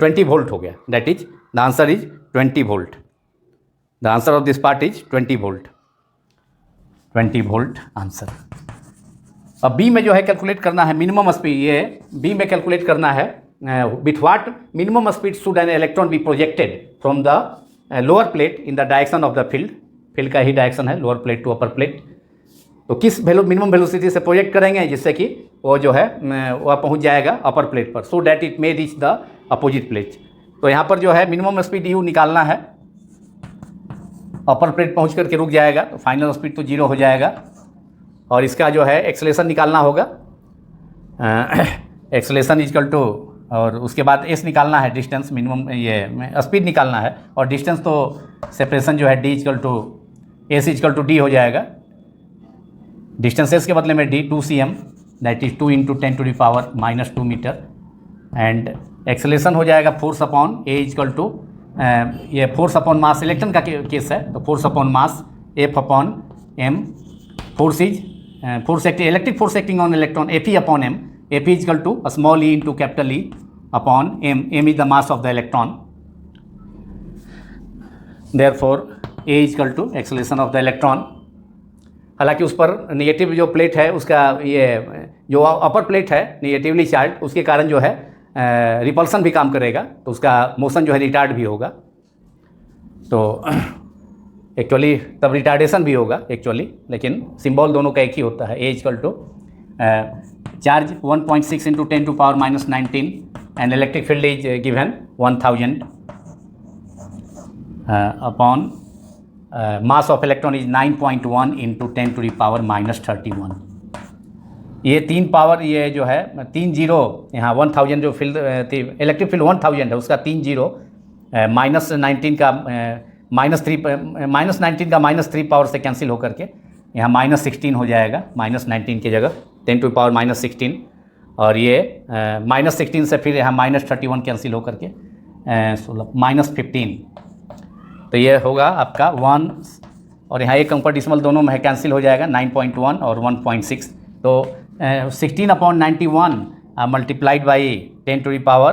20 वोल्ट हो गया। That is the answer is 20 volt. The answer of this part is 20 volt. 20 volt answer. अब बी में जो है कैलकुलेट करना है मिनिमम स्पीड, ये बी में कैलकुलेट करना है with what minimum speed should an electron be projected from the lower plate in the direction of the field का ही डायरेक्शन है lower plate to upper plate. तो किस मिनिमम वेलोसिटी से प्रोजेक्ट करेंगे जिससे कि वो जो है वह पहुंच जाएगा अपर प्लेट पर, सो that it may reach the opposite plate. तो यहाँ पर जो है मिनिमम स्पीड यू निकालना है, अपर प्लेट पहुंच करके रुक जाएगा तो फाइनल स्पीड तो 0 हो जाएगा, और इसका जो है एक्सेलेरेशन निकालना होगा, एक्सेलेरेशन इक्वल टू, और उसके बाद एस निकालना है, डिस्टेंस मिनिमम ये स्पीड निकालना है, और डिस्टेंस तो सेपरेशन जो है D equal to S equal to D हो जाएगा। डिस्टेंस एस के बदले में D 2 cm, that is 2 into 10 to the power minus 2 metre, and acceleration हो जाएगा force upon A equal to, ये फोर्स अपॉन मास इलेक्ट्रॉन का केस है, तो force upon mass F upon M, force is force acting electric force acting on electron F E upon M, F E equal to small E into capital E upon M, M is the mass of the electron, therefore A equal to acceleration of the electron. हालांकि उस पर निगेटिव जो प्लेट है उसका, ये जो अपर प्लेट है निगेटिवली चार्ज, उसके कारण जो है रिपल्सन भी काम करेगा, तो उसका मोशन जो है रिटार्ड भी होगा, तो एक्चुअली तब रिटार्डेशन भी होगा एक्चुअली, लेकिन सिंबल दोनों का एक ही होता है। A equal to charge 1.6 into 10 to power minus 19 and electric field is given 1000 upon mass of electron is 9.1 into 10 to the power minus 31। ये 3 पावर, ये जो है 3 जीरो यहाँ 1000 जो फील्ड इलेक्ट्रिक फील्ड 1000 है उसका 3 जीरो माइनस 19 का माइनस 3 पावर से कैंसिल होकर के यहाँ -16 हो जाएगा, -19 की जगह 10 to the power minus 16, और ये -16 से फिर यहाँ -31 कैंसिल होकर के 16 -15, तो ये होगा आपका 1, और यहाँ एक अंक डिसमल दोनों में कैंसिल हो जाएगा 9.1 और 1.6, तो 16 upon 91 multiplied by 10 to the power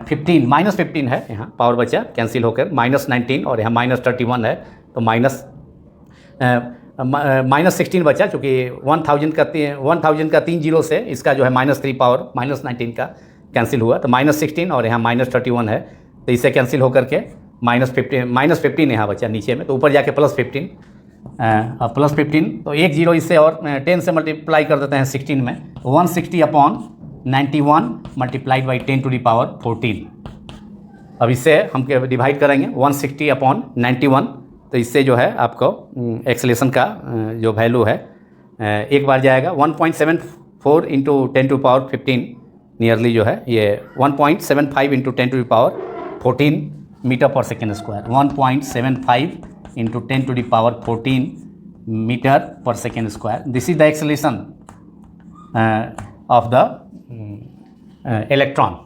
15, -15 है यहाँ पावर बचा कैंसिल होकर, -19 और यहाँ -31 है, तो -16 बचा, चूँकि 1000 का 3 जीरो से इसका जो है -3 पावर -19 का कैंसिल हुआ, तो -16 और यहाँ -31 है, तो इससे कैंसिल होकर के -15 यहाँ बचा नीचे में, तो ऊपर जाके +15, +15, तो एक जीरो इससे और 10 से मल्टीप्लाई कर देते हैं 16 में, 160 upon 91 multiplied by 10 to the power 14। अब इससे हम डिवाइड करेंगे 160 अपॉन 91, तो इससे जो है आपको एक्सेलेरेशन का जो वैल्यू है एक बार जाएगा 1.74 into 10 to the power 15, nearly जो है ये 1.75 into 10 to the power 14 metre पर second square, 1.75 into 10 to the power 14 meter per second square. This is the acceleration of the electron.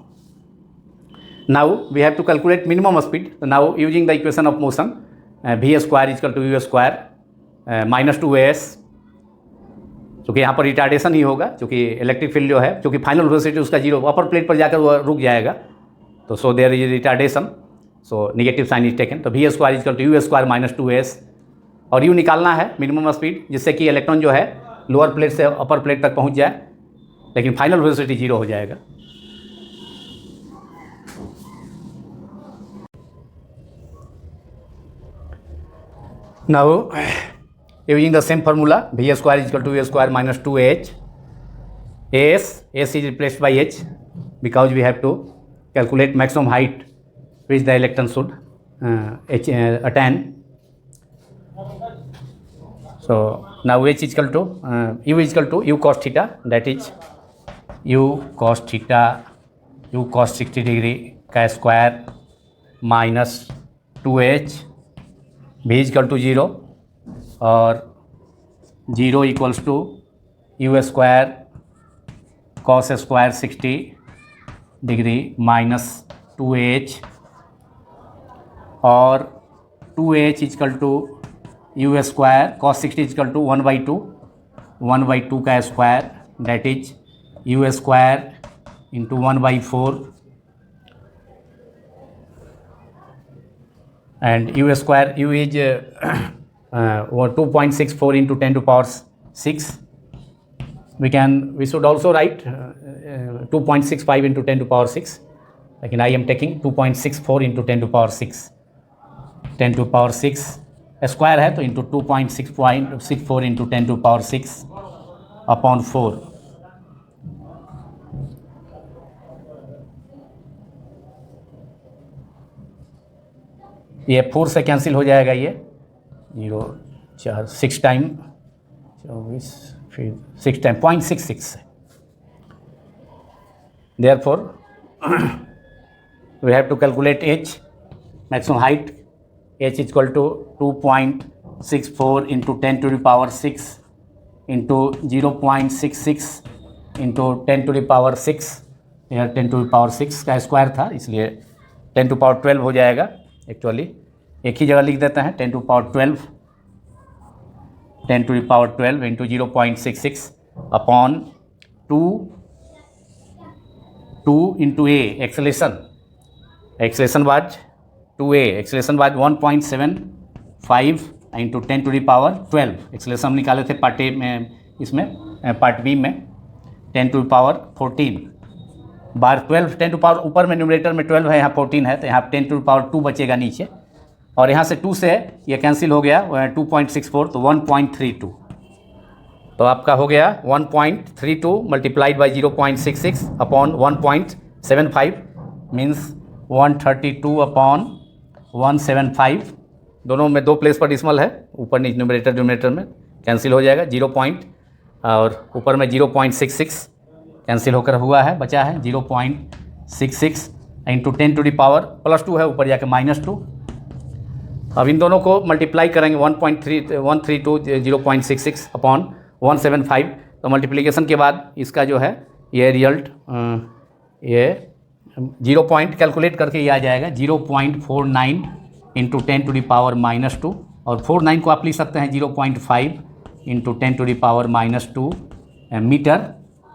Now we have to calculate minimum speed. So now using the equation of motion, v square is equal to u square minus 2as, क्योंकि यहाँ पर रिटार्डेशन ही होगा, क्योंकि इलेक्ट्रिक फील्ड जो है, क्योंकि फाइनल वेलोसिटी उसका जीरो, अपर प्लेट पर जाकर वो रुक जाएगा, तो so there is retardation, so negative sign is taken. तो v square is equal to u square minus 2s, और u निकालना है मिनिमम स्पीड, जिससे कि इलेक्ट्रॉन जो है लोअर प्लेट से अपर प्लेट तक पहुँच जाए, लेकिन फाइनल वेलोसिटी जीरो हो जाएगा. Now using the same formula, v square is equal to u square minus 2h. s is replaced by h because we have to calculate maximum height which the electron should attain. So now h is equal to u is equal to u cos theta, that is u cos theta, u cos 60 degree का square minus 2h, v is equal to 0 और 0 equals to u square cos square 60 degree minus 2h, और 2h is equal to u square cos 60 is equal to 1/2 का square, that is u square into 1/4, and u square, u is 2.64 into 10 to power 6. We should also write 2.65 into 10 to power 6, लेकिन I am taking 2.64 into 10 to power 6. 10 to power 6 square है तो into 2.64 into 10 to power 6 upon 4. ये 4 से कैंसिल हो जाएगा, ये 0 4 6 टाइम 24 फिर 6 टाइम 0.66 से. Therefore we have to calculate h maximum height. h is equal to 2.64 into 10 to the power 6 into 0.66 into 10 to the power 6. यह 10 to the power 6 का स्क्वायर था, इसलिए 10 to the power 12 हो जाएगा. एक्चुअली एक ही जगह लिख देते हैं, 10 to the power 12, 10 to the power 12 into 0.66 upon 2 into a. Acceleration was 2a, acceleration was 1.75 into 10 to the power 12. Acceleration हम निकाले थे पार्ट ए में, इसमें पार्ट बी में 10 to the power 14 bar 12. 10 to the power ऊपर में न्यूमरेटर में 12 है, यहाँ 14 है, तो यहाँ 10 to the power 2 बचेगा नीचे, और यहाँ से 2 से ये कैंसिल हो गया 2.64, तो 1.32. तो आपका हो गया 1.32 multiplied by 0.66 upon 1.75 means 132 upon 175. दोनों में 2 प्लेस पर डिसमल है, ऊपर नीचे न्यूमरेटर में कैंसिल हो जाएगा 0. और ऊपर में 0.66 कैंसिल होकर हुआ है, बचा है 0.66 into 10 to the power plus 2 है, ऊपर जाके माइनस 2. अब इन दोनों को मल्टीप्लाई करेंगे 132 0.66 अपॉन 175. तो मल्टीप्लिकेशन के बाद इसका जो है ये रिजल्ट, ये 0 पॉइंट कैलकुलेट करके ये आ जाएगा 0.49 into 10 to the power minus 2, और 49 को आप लिख सकते हैं 0.5 into 10 to the power minus 2 metre,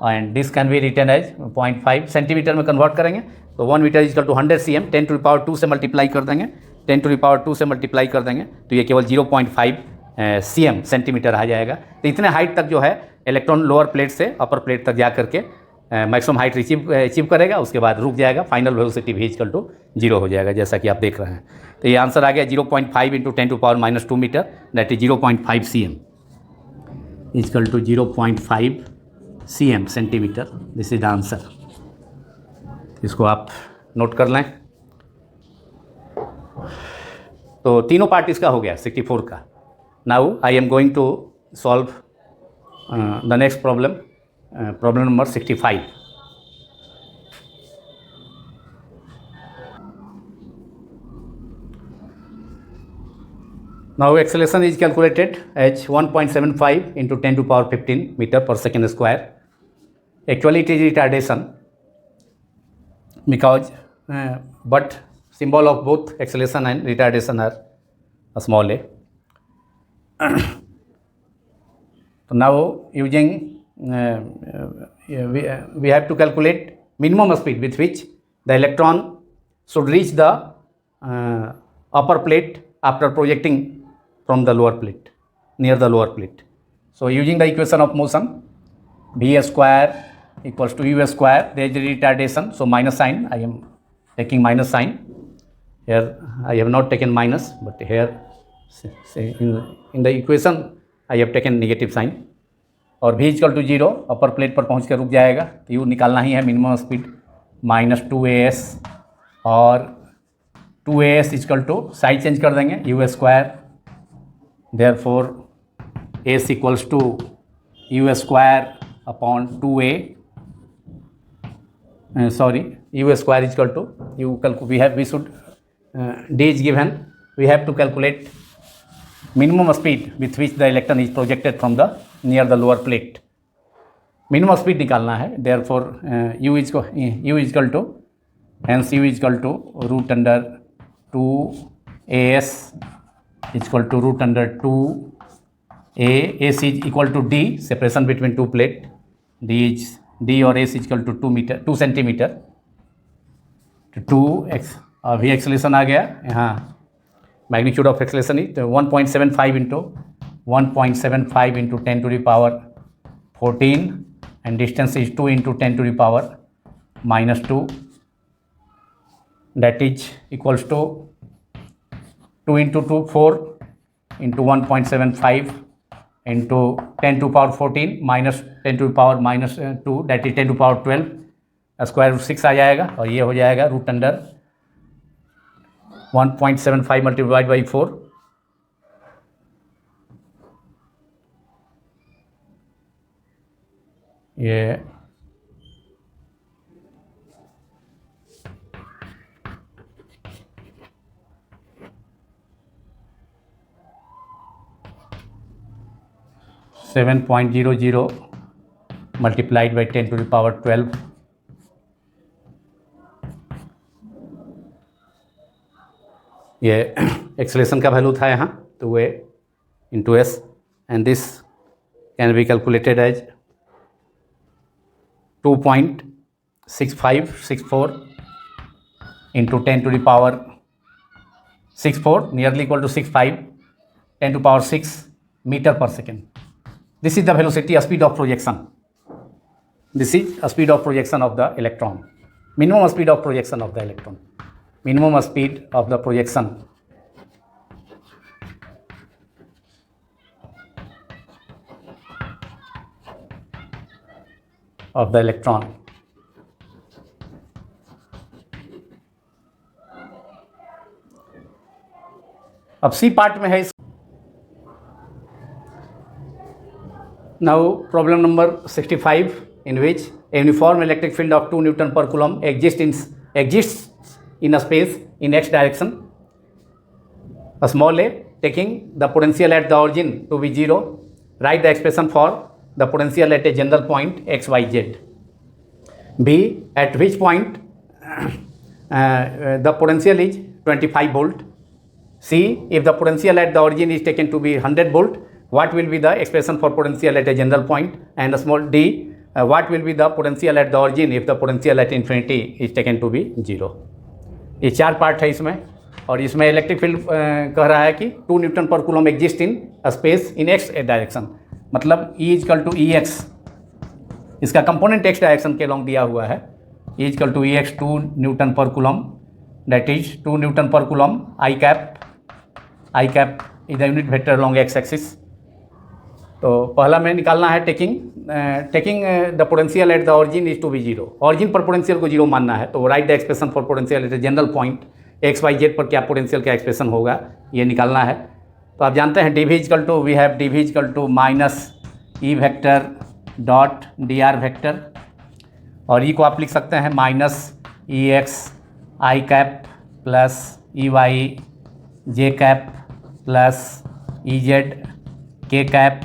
and this can be written as 0.5 centimetre में कन्वर्ट करेंगे तो 1 metre equal to 100 cm. 10 to the power 2 से मल्टीप्लाई कर देंगे, 10 to the पावर 2 से मल्टीप्लाई कर देंगे तो ये केवल 0.5 cm सेंटीमीटर आ जाएगा. तो इतने हाइट तक जो है इलेक्ट्रॉन लोअर प्लेट से अपर प्लेट तक जा करके मैक्सिमम हाइट अचीव करेगा, उसके बाद रुक जाएगा, final velocity v equal to 0 हो जाएगा, जैसा कि आप देख रहे हैं. तो ये आंसर आ गया 0.5 into 10 to the power minus 2 metre, that is 0.5 cm equal to 0.5 cm centimetre. This is the answer. इसको आप नोट कर लें. तो तीनों पार्ट इसका हो गया 64 का. Now I am going to solve the next problem, problem number 65. Now acceleration is calculated as 1.75 into 10 to power 15 meter per second square. Actually it is retardation because but symbol of both acceleration and retardation are small a. So now using we have to calculate minimum speed with which the electron should reach the upper plate after projecting from the lower plate, near the lower plate. So using the equation of motion, v square equals to u square, there is retardation, so minus sign, I am taking minus sign. Here I have not taken minus, but here in the equation I have taken negative sign. और v equal to 0 upper plate पर पहुँच कर रुक जाएगा, तो यू निकालना ही है मिनिमम स्पीड माइनस 2as और 2as equal to side change कर देंगे u square, therefore S equals to u square upon 2a sorry u square is equal to we should d is given, we have to calculate minimum speed with which the electron is projected from the near the lower plate. Minimum speed निकालना है, therefore u is equal to hence u is equal to root under 2as is equal to root under 2a, s is equal to d, separation between two plate, d और s is equal to 2 centimeter, तो 2x अभी एक्सेलेरेशन आ गया यहाँ, magnitude of acceleration is 1.75 into 1.75 into 10 to the power 14 and distance is 2 into 10 to the power minus 2, that is equals to 2 into 2 4 into 1.75 into 10 to the power 14 minus 10 to the power minus 2, that is 10 to the power 12, square root 6 आ जाएगा और ये हो जाएगा रूट अंडर 1.75 मल्टीप्लाइड बाई 4, ये (7.00) multiplied by 10 to the power 12, ये एक्सेलेरेशन का वैल्यू था यहाँ, तो वे into S and this can be calculated as 2.6564 into 10 to the power 64, nearly equal to 65, 10 to the power 6 meter per second. This is the velocity speed of projection. This is a speed of projection of the electron. Minimum speed of projection of the electron. Minimum speed of the projection of the electron. अब सी पार्ट में है इस now problem number 65 in which a uniform electric field of 2 Newton per coulomb exists in a space in x direction. A small a, taking the potential at the origin to be 0, write the expression for the potential at a general point x, y, z. B, at which point the potential is 25 volt. C, if the potential at the origin is taken to be 100 volt, what will be the expression for potential at a general point? And a small d, what will be the potential at the origin if the potential at infinity is taken to be 0. ये चार पार्ट है इसमें, और इसमें इलेक्ट्रिक फील्ड कह रहा है कि 2 न्यूटन पर coulomb exist in space in X direction, मतलब E equal to E X, इसका कंपोनेंट एक्स डायरेक्शन के लॉन्ग दिया हुआ है, E equal to E X 2 newton पर कूलम, दैट इज 2 न्यूटन पर coulomb I cap is the unit vector along X axis. तो पहला में निकालना है taking the potential at the origin is to be 0, origin पर पोटेंशियल को 0 मानना है, तो write the expression for potential at the general point X Y Z पर क्या पोटेंशियल का एक्सप्रेशन होगा ये निकालना है. तो आप जानते हैं D V equal to we have D V equal to minus E vector dot D R vector, और ई को आप लिख सकते हैं minus E X I cap plus E Y J cap plus E Z K cap,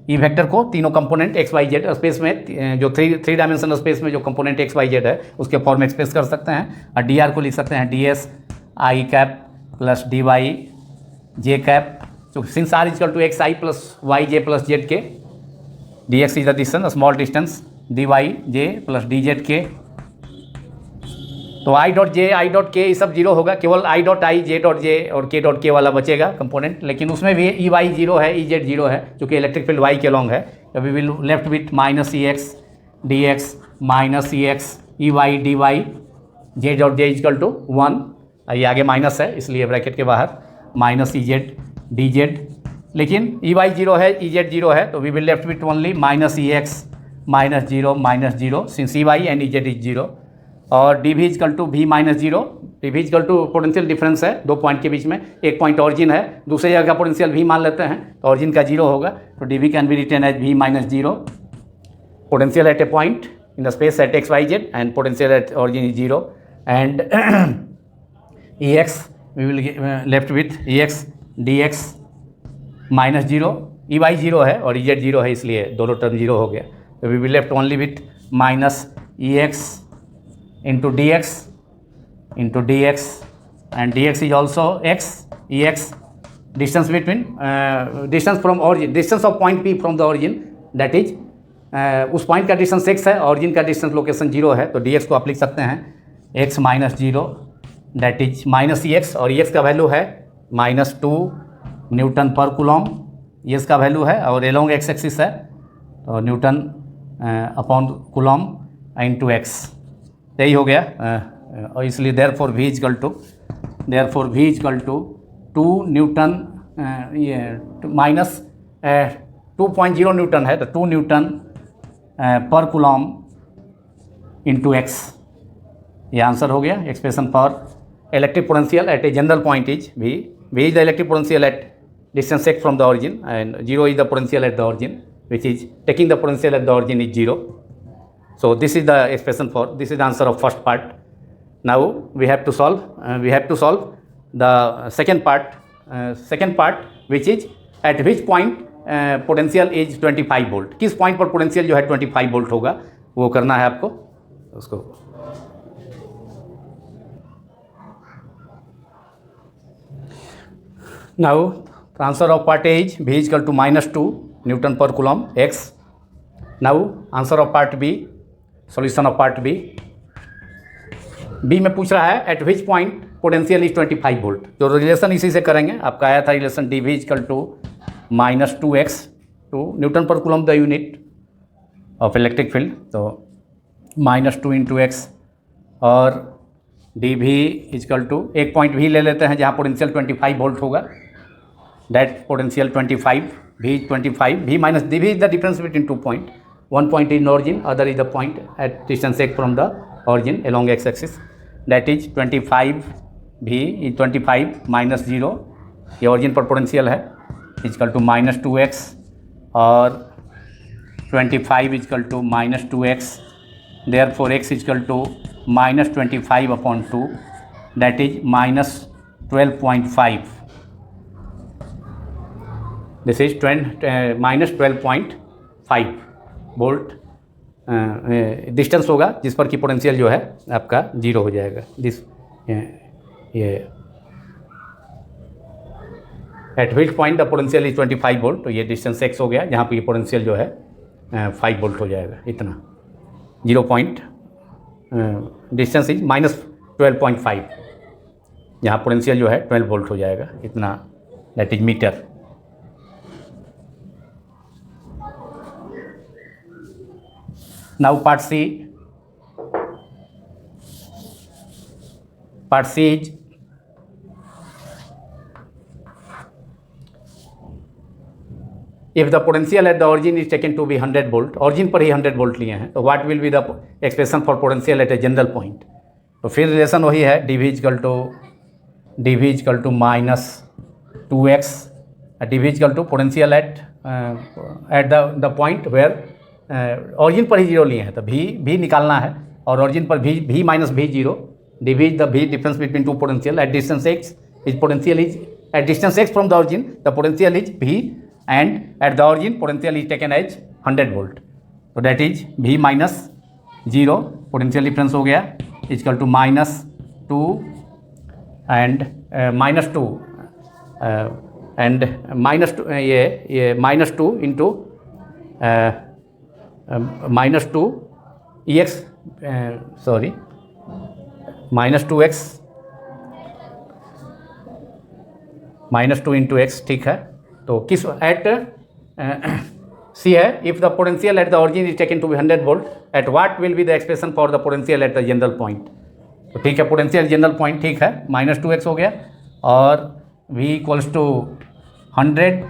E vector को तीनों component X Y Z space में, जो थ्री डायमेंशनल स्पेस में जो कंपोनेंट एक्स वाई जेड है उसके फॉर्म में एक्सप्रेस कर सकते हैं। और डी आर को लिख सकते हैं D S I cap plus D Y J cap, तो since R is equal to X I plus Y J plus Z K, D X is the distance small distance, D Y J plus D Z K. तो I dot J I dot के ये सब जीरो होगा, केवल I dot I J dot जे और के डॉट के वाला बचेगा कंपोनेंट, लेकिन उसमें भी ई वाई जीरो है, ई जेड जीरो है, क्योंकि इलेक्ट्रिक फील्ड वाई के लॉन्ग है। तो we will left with minus E X D X minus E X E Y D Y J dot J is equal to 1, ये आगे माइनस है इसलिए ब्रैकेट के बाहर minus E Z D Z, लेकिन ई वाई जीरो है ई जेड जीरो है, तो we will left with only minus E X minus zero since E Y and E Z is zero. और D V is equal to V minus zero, D V is equal to potential difference है दो पॉइंट के बीच में, एक पॉइंट ऑरिजिन है, दूसरी जगह का पोटेंशियल वी मान लेते हैं तो ऑरिजिन का जीरो होगा, तो D V can be written as V minus zero, potential at a point in the space at X Y Z and potential at origin is zero. And E X we will left with E X D X minus zero, E Y zero है और ई जेड जीरो है इसलिए दोनों टर्म जीरो हो गया, तो we will left only with minus E X into dx and dx is also x, ex distance between distance from origin, distance of point P from the origin, that is उस पॉइंट का डिस्टेंस x है, ऑरिजिन का डिस्टेंस लोकेशन जीरो है, तो dx को आप लिख सकते हैं x minus zero that is minus E x, और ex का वैल्यू है -2 न्यूटन पर कूलम, ये इसका वैल्यू है, और एलोंग एक्स एक्सिस है तो newton upon coulomb into X, यही हो गया। और इसलिए therefore V is equal to 2 newton, ये माइनस 2.0 न्यूटन है, तो 2 न्यूटन पर कूलम इंटू एक्स, ये आंसर हो गया। Expression for electric potential at a general point is V is the electric potential at distance x from the origin and 0 is the potential at the origin, which is taking the potential at the origin is 0. So this is the expression for, this is the answer of first part. Now we have to solve the second part which is at which point potential is 25 volt, किस point पर potential जो है 25 volt होगा वो करना है आपको उसको। Now the answer of part A is V is equal to -2 Newton per coulomb x. Now answer of part B, solution of part B. B में पूछ रहा है at which point potential is 25 volt, जो रिलेशन इसी से करेंगे। आपका आया था relation D V is equal to -2x to newton पर coulomb the unit of electric field, तो -2 इंटू एक्स, और डी वी इजकल टू एक पॉइंट भी ले लेते हैं जहाँ पोटेंशियल 25 वोल्ट होगा, that potential 25 v is 25, v minus dv is the difference between 2 points, one point is in origin, other is the point at distance x from the origin along x axis, that is 25 v is 25 minus 0, ये origin पर पोटेंशियल है, इजकल टू -2x, और 25 is equal to -2x, therefore x is equal to -25/2, that is -12.5, this is -12.5 volt distance होगा जिस पर कि पोटेंशियल जो है आपका जीरो हो जाएगा। दिस ये eight which point the potential is 25 volt, तो ये डिस्टेंस x हो गया जहाँ पे ये पोटेंशियल जो है 5 वोल्ट हो जाएगा, इतना 0 पॉइंट डिस्टेंस इज -12.5, जहाँ पोटेंशियल जो है 12 वोल्ट हो जाएगा, इतना, that is metre. Now part C is if the potential at the origin is taken to be 100 volt, origin पर ही 100 volt लिए हैं, तो what will be the expression for potential at a general point? तो फिर रिलेशन वही है dv is equal to -2x, dv is equal to potential at the point where origin पर ही जीरो लिए हैं, तो भी निकालना है, और ऑरिजिन पर v minus v zero, D V is the v difference between two potential at distance x, is potential is at distance x from the origin the potential is V, and at the origin potential is taken as 100 volt. So that is V minus 0, potential difference हो गया, is equal to minus 2 and minus 2 and minus 2 ये minus 2 into minus 2 ex sorry minus 2x minus 2 into x, ठीक है. तो किस एट सी है, if the potential at the origin is taken to be 100 volt, at what will be the expression for the potential at the general point. तो ठीक है, पोटेंशियल जनरल पॉइंट ठीक है, माइनस 2x हो गया और v equals to 100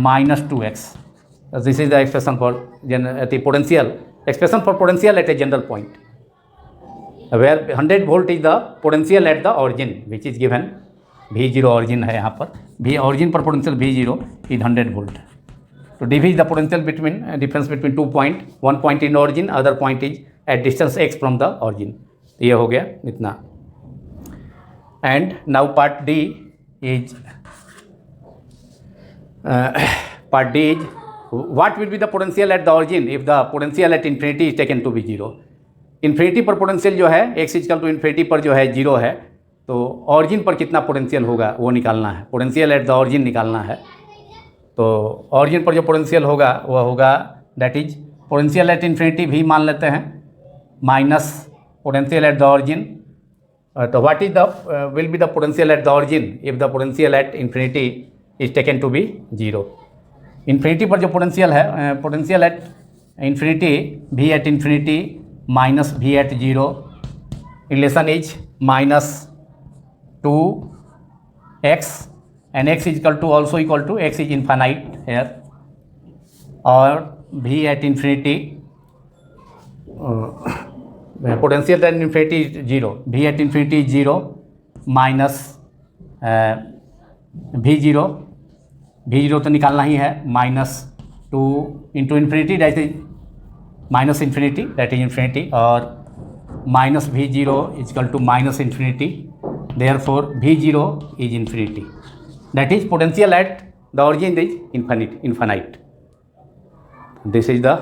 minus 2x. This is the expression for the potential, expression for potential at a general point where 100 volt is the potential at the origin which is given. V0 origin है यहाँ पर, V ऑरिजिन पर पोटेंशियल V0 इज 100 वोल्ट. तो D is the potential between difference between 2 point, 1 point in origin, other point is at distance x from the origin. ये हो गया इतना. And now part D is what will be the potential at the origin if the potential at infinity is taken to be 0. Infinity पर पोटेंशियल जो है x इक्वल टू इन्फिनिटी पर जो है 0 है, तो ऑरिजिन पर कितना पोटेंशियल होगा वो निकालना है, पोटेंशियल एट द ऑरिजिन निकालना है. तो ऑरिजिन पर जो पोटेंशियल होगा वह होगा that is potential at infinity भी मान लेते हैं minus potential at the origin. तो what is the will be the potential at the origin if the potential at infinity is taken to be 0. Infinity पर जो पोटेंशियल है, पोटेंशियल एट इन्फिनिटी भी एट इन्फिनिटी माइनस भी at 0, relation is minus 2x and x is equal to also equal to x is infinite here, और v at infinity potential at infinity is 0, v at infinity is 0 minus v0 तो निकालना ही है, minus 2 into infinity that is minus infinity that is infinity, और minus v0 is equal to minus infinity. Therefore V0 is infinity. That is potential at the origin is infinite. This is the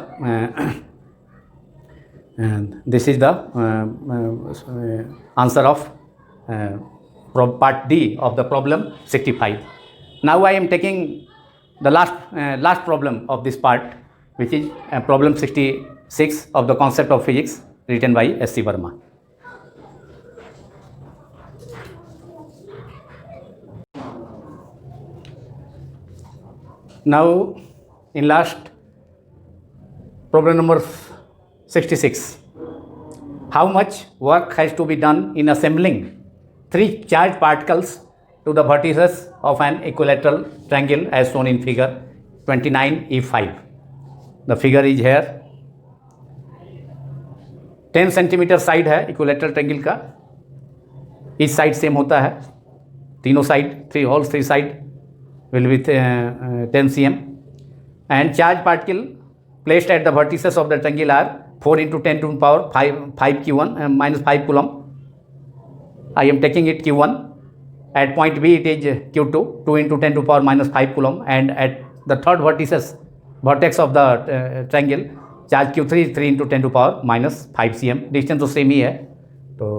answer of part D of the problem 65. Now I am taking the last problem of this part, which is problem 66 of the concept of physics, written by S.C. Verma. Now in last problem number 66, how much work has to be done in assembling 3 charged particles to the vertices of an equilateral triangle as shown in figure 29E5. The figure is here. 10 centimetre side है इक्विलेटरल ट्रायंगल का, इस साइड सेम होता है, तीनों side 3 side will be 10 cm, and charged particle placed at the vertices of the triangle are 4 into 10 to the power 5 q1 minus 5 coulomb. I am taking it q1. At point B it is q2, 2 into 10 to the power minus 5 coulomb, and at the third vertex of the triangle charge q3 is 3 into 10 to the power minus 5 cm. Distance तो सेम ही है. तो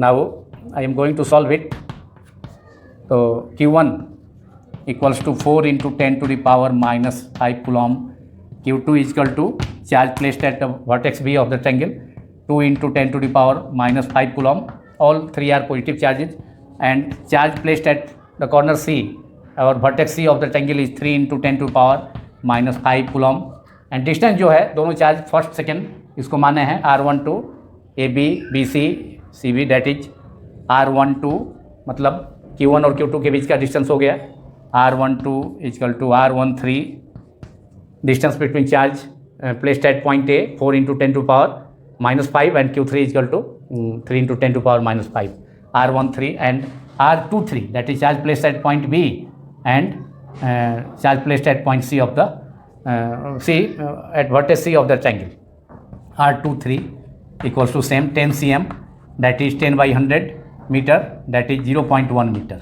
now I am going to solve it. तो q1 equals to 4 into 10 to the power minus 5 coulomb. Q2 is equal to charge placed at the vertex B of the triangle, 2 into 10 to the power minus 5 coulomb. All 3 are positive charges, and charge placed at the corner C, our vertex C of the triangle is 3 into 10 to the power minus 5 coulomb. And distance जो है दोनों चार्ज फर्स्ट सेकेंड इसको माने हैं R12 AB BC CB, that is R12 मतलब Q1 और Q2 के बीच का डिस्टेंस हो गया, R12 equal to R13 distance between charge placed at point A 4 into 10 to power minus 5, and Q3 is equal to 3 into 10 to power minus 5, R13 and R23, that is charge placed at point B and charge placed at point C of the at vertex C of the triangle. R23 equals to same 10 cm, that is 10 by 100 meter, that is 0.1 meter.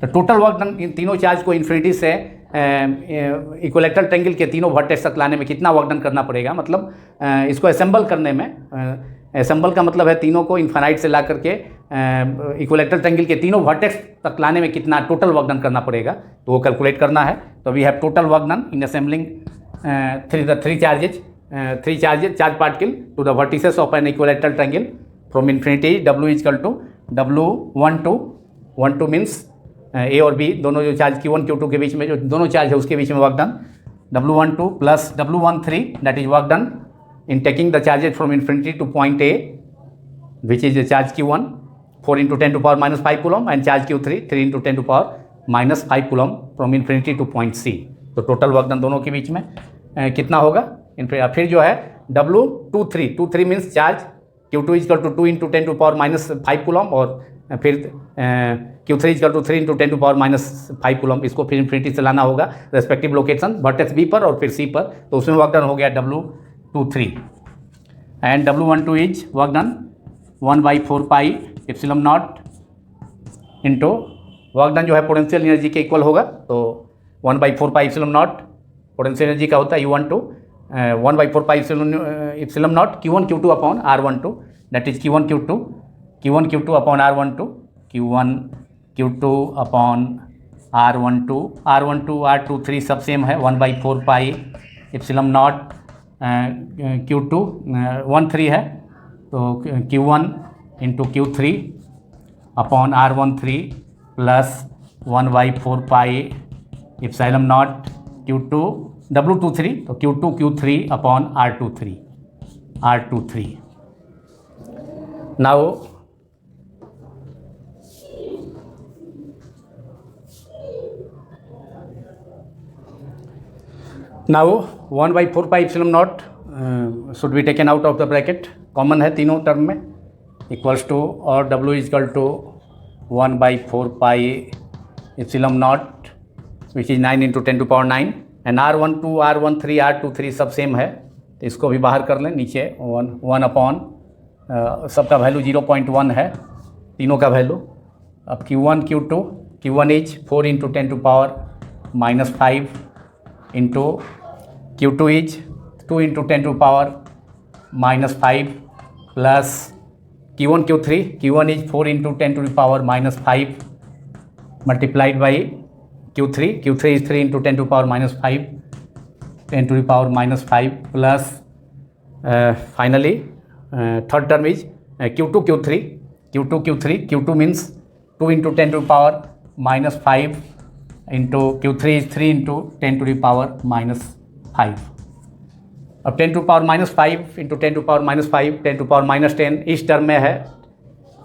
तो टोटल वर्क डन इन तीनों चार्ज को इन्फिनिटी से इक्विलैटरल ट्रायंगल के तीनों वर्टेक्स तक लाने में कितना वर्क डन करना पड़ेगा, मतलब इसको असेंबल करने में, असेंबल का मतलब है तीनों को इन्फाइनाइट से ला करके इक्विलैटरल ट्रायंगल के तीनों वर्टेक्स तक लाने में कितना टोटल वर्क डन करना पड़ेगा, तो वो कैलकुलेट करना है। तो we have total work done in assembling three charge particle to the vertices of an equilateral triangle from infinity W equal to W12 means A और बी दोनों जो चार्ज Q1 Q2 के बीच में जो दोनों चार्ज है उसके बीच में work done, W12 plus W13 that is work done in taking the charges from infinity two point A which is charge Q1 4 × 10⁻⁵ coulomb and charge Q3 3 × 10⁻⁵ coulomb from infinity two point C। तो टोटल वर्क डन दोनों के बीच में कितना होगा। फिर जो है W23 means charge Q2 equal to 2 × 10⁻⁵ coulomb और फिर Q3 इक्वल टू 3 × 10⁻⁵ कूलम, इसको फिर इन्फिनिटी से लाना होगा रेस्पेक्टिव लोकेशन वर्टेक्स B पर और फिर C पर, तो उसमें वर्क डन हो गया W23 and W12 is work done 1/4πε0 into work done जो है पोटेंशियल एनर्जी के इक्वल होगा, तो 1/4πε0 पोटेंशियल एनर्जी का होता है U12 1/4πε0 Q1 Q2 upon R12 that is Q1 Q2 upon R12 Q1 Q2 upon R12 R23 सब सेम है 1/4πε0 Q2 13 है तो Q1 into Q3 upon R13 plus 1/4πε0 Q2 W23 तो Q2 Q3 upon R23 now Now 1/4πε0 should be taken out of the bracket, common है तीनों टर्म में, इक्वल्स टू और W equal to 1/4πε0 which is 9 × 10⁹ and R12 R13 R23 सब सेम है, तो इसको भी बाहर कर लें नीचे 1 अपॉन सबका वैल्यू 0.1 है तीनों का वैल्यू। अब Q1 is 4 × 10⁻⁻5 into Q2 is 2 × 10⁻⁻5 plus Q1 is 4 × 10⁻⁻5 multiplied by Q3 is 3 × 10⁻5 plus finally third term is Q2 means 2 × 10⁻⁻5 into Q3 is 3 × 10⁻⁻5। अब 10⁻⁻5 इंटू 10⁻⁻5 10⁻⁻10 इस टर्म में है,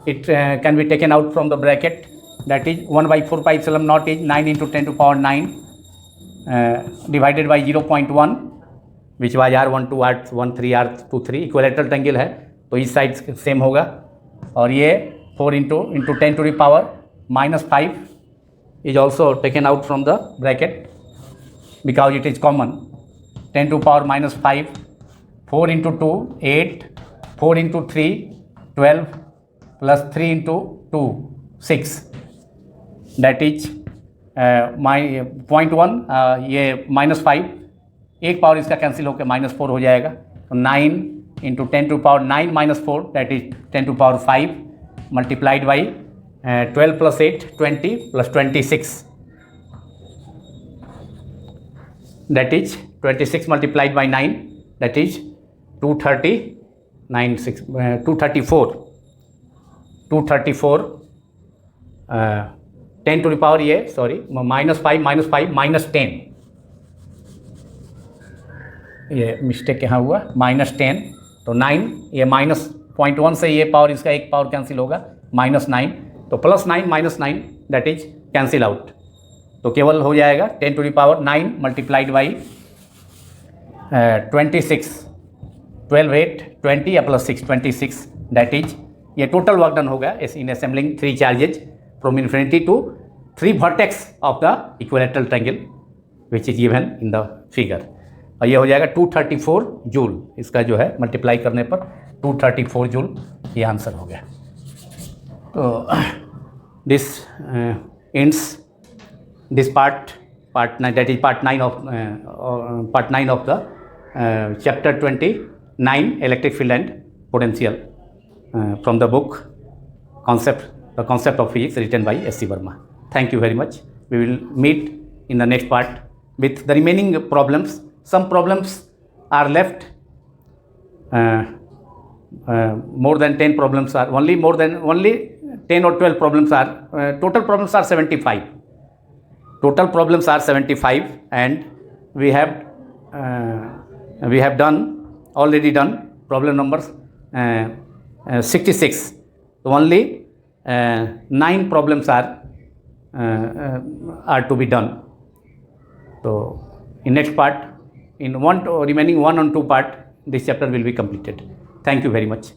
it can be taken out from the bracket that is 1/4πε0 is 9 × 10⁻9 divided by 0.1 which was R12 R13 R23 equilateral triangle है तो इस साइड सेम होगा, और ये 4 × 10⁻5 is also taken out from the bracket because it is common. 10⁻5 4 × 2 8 4 × 3 12 plus 3 × 2 6 that is my 0.1 ये -5 एक पावर इसका कैंसिल होकर -4 हो जाएगा, तो 9 × 10⁻9 - 4 that is 10⁻5 multiplied by 12 plus 8 20 plus 26 that is 26 multiplied by 9 that is 234 10 to the power ये सॉरी -5 ये मिस्टेक यहाँ हुआ -10 तो 9 ये -0.1 से ये पावर इसका एक पावर कैंसिल होगा -9 तो +9 -9 दैट इज कैंसिल आउट, तो केवल हो जाएगा 10 to the power 9 multiplied by 26 12 8 20 या +6 26 दैट इज ये टोटल वर्क डन होगा in assembling 3 charges from infinity to 3 vertex of the equilateral triangle which is given in the figure, और ये हो जाएगा 234 जूल, इसका जो है मल्टीप्लाई करने पर 234 जूल ये आंसर हो गया। तो this ends this part 9, that is part 9 of the chapter 29, electric field and potential, from the book The Concept of Physics, written by S.C. Verma. Thank you very much. We will meet in the next part with the remaining problems. Some problems are left. More than 10 problems are only 10 or 12 problems are total problems are 75. Total problems are 75, and we have already done problem numbers 66. Only 9 problems are to be done. So in next part, in remaining 1 and 2 part, this chapter will be completed. Thank you very much.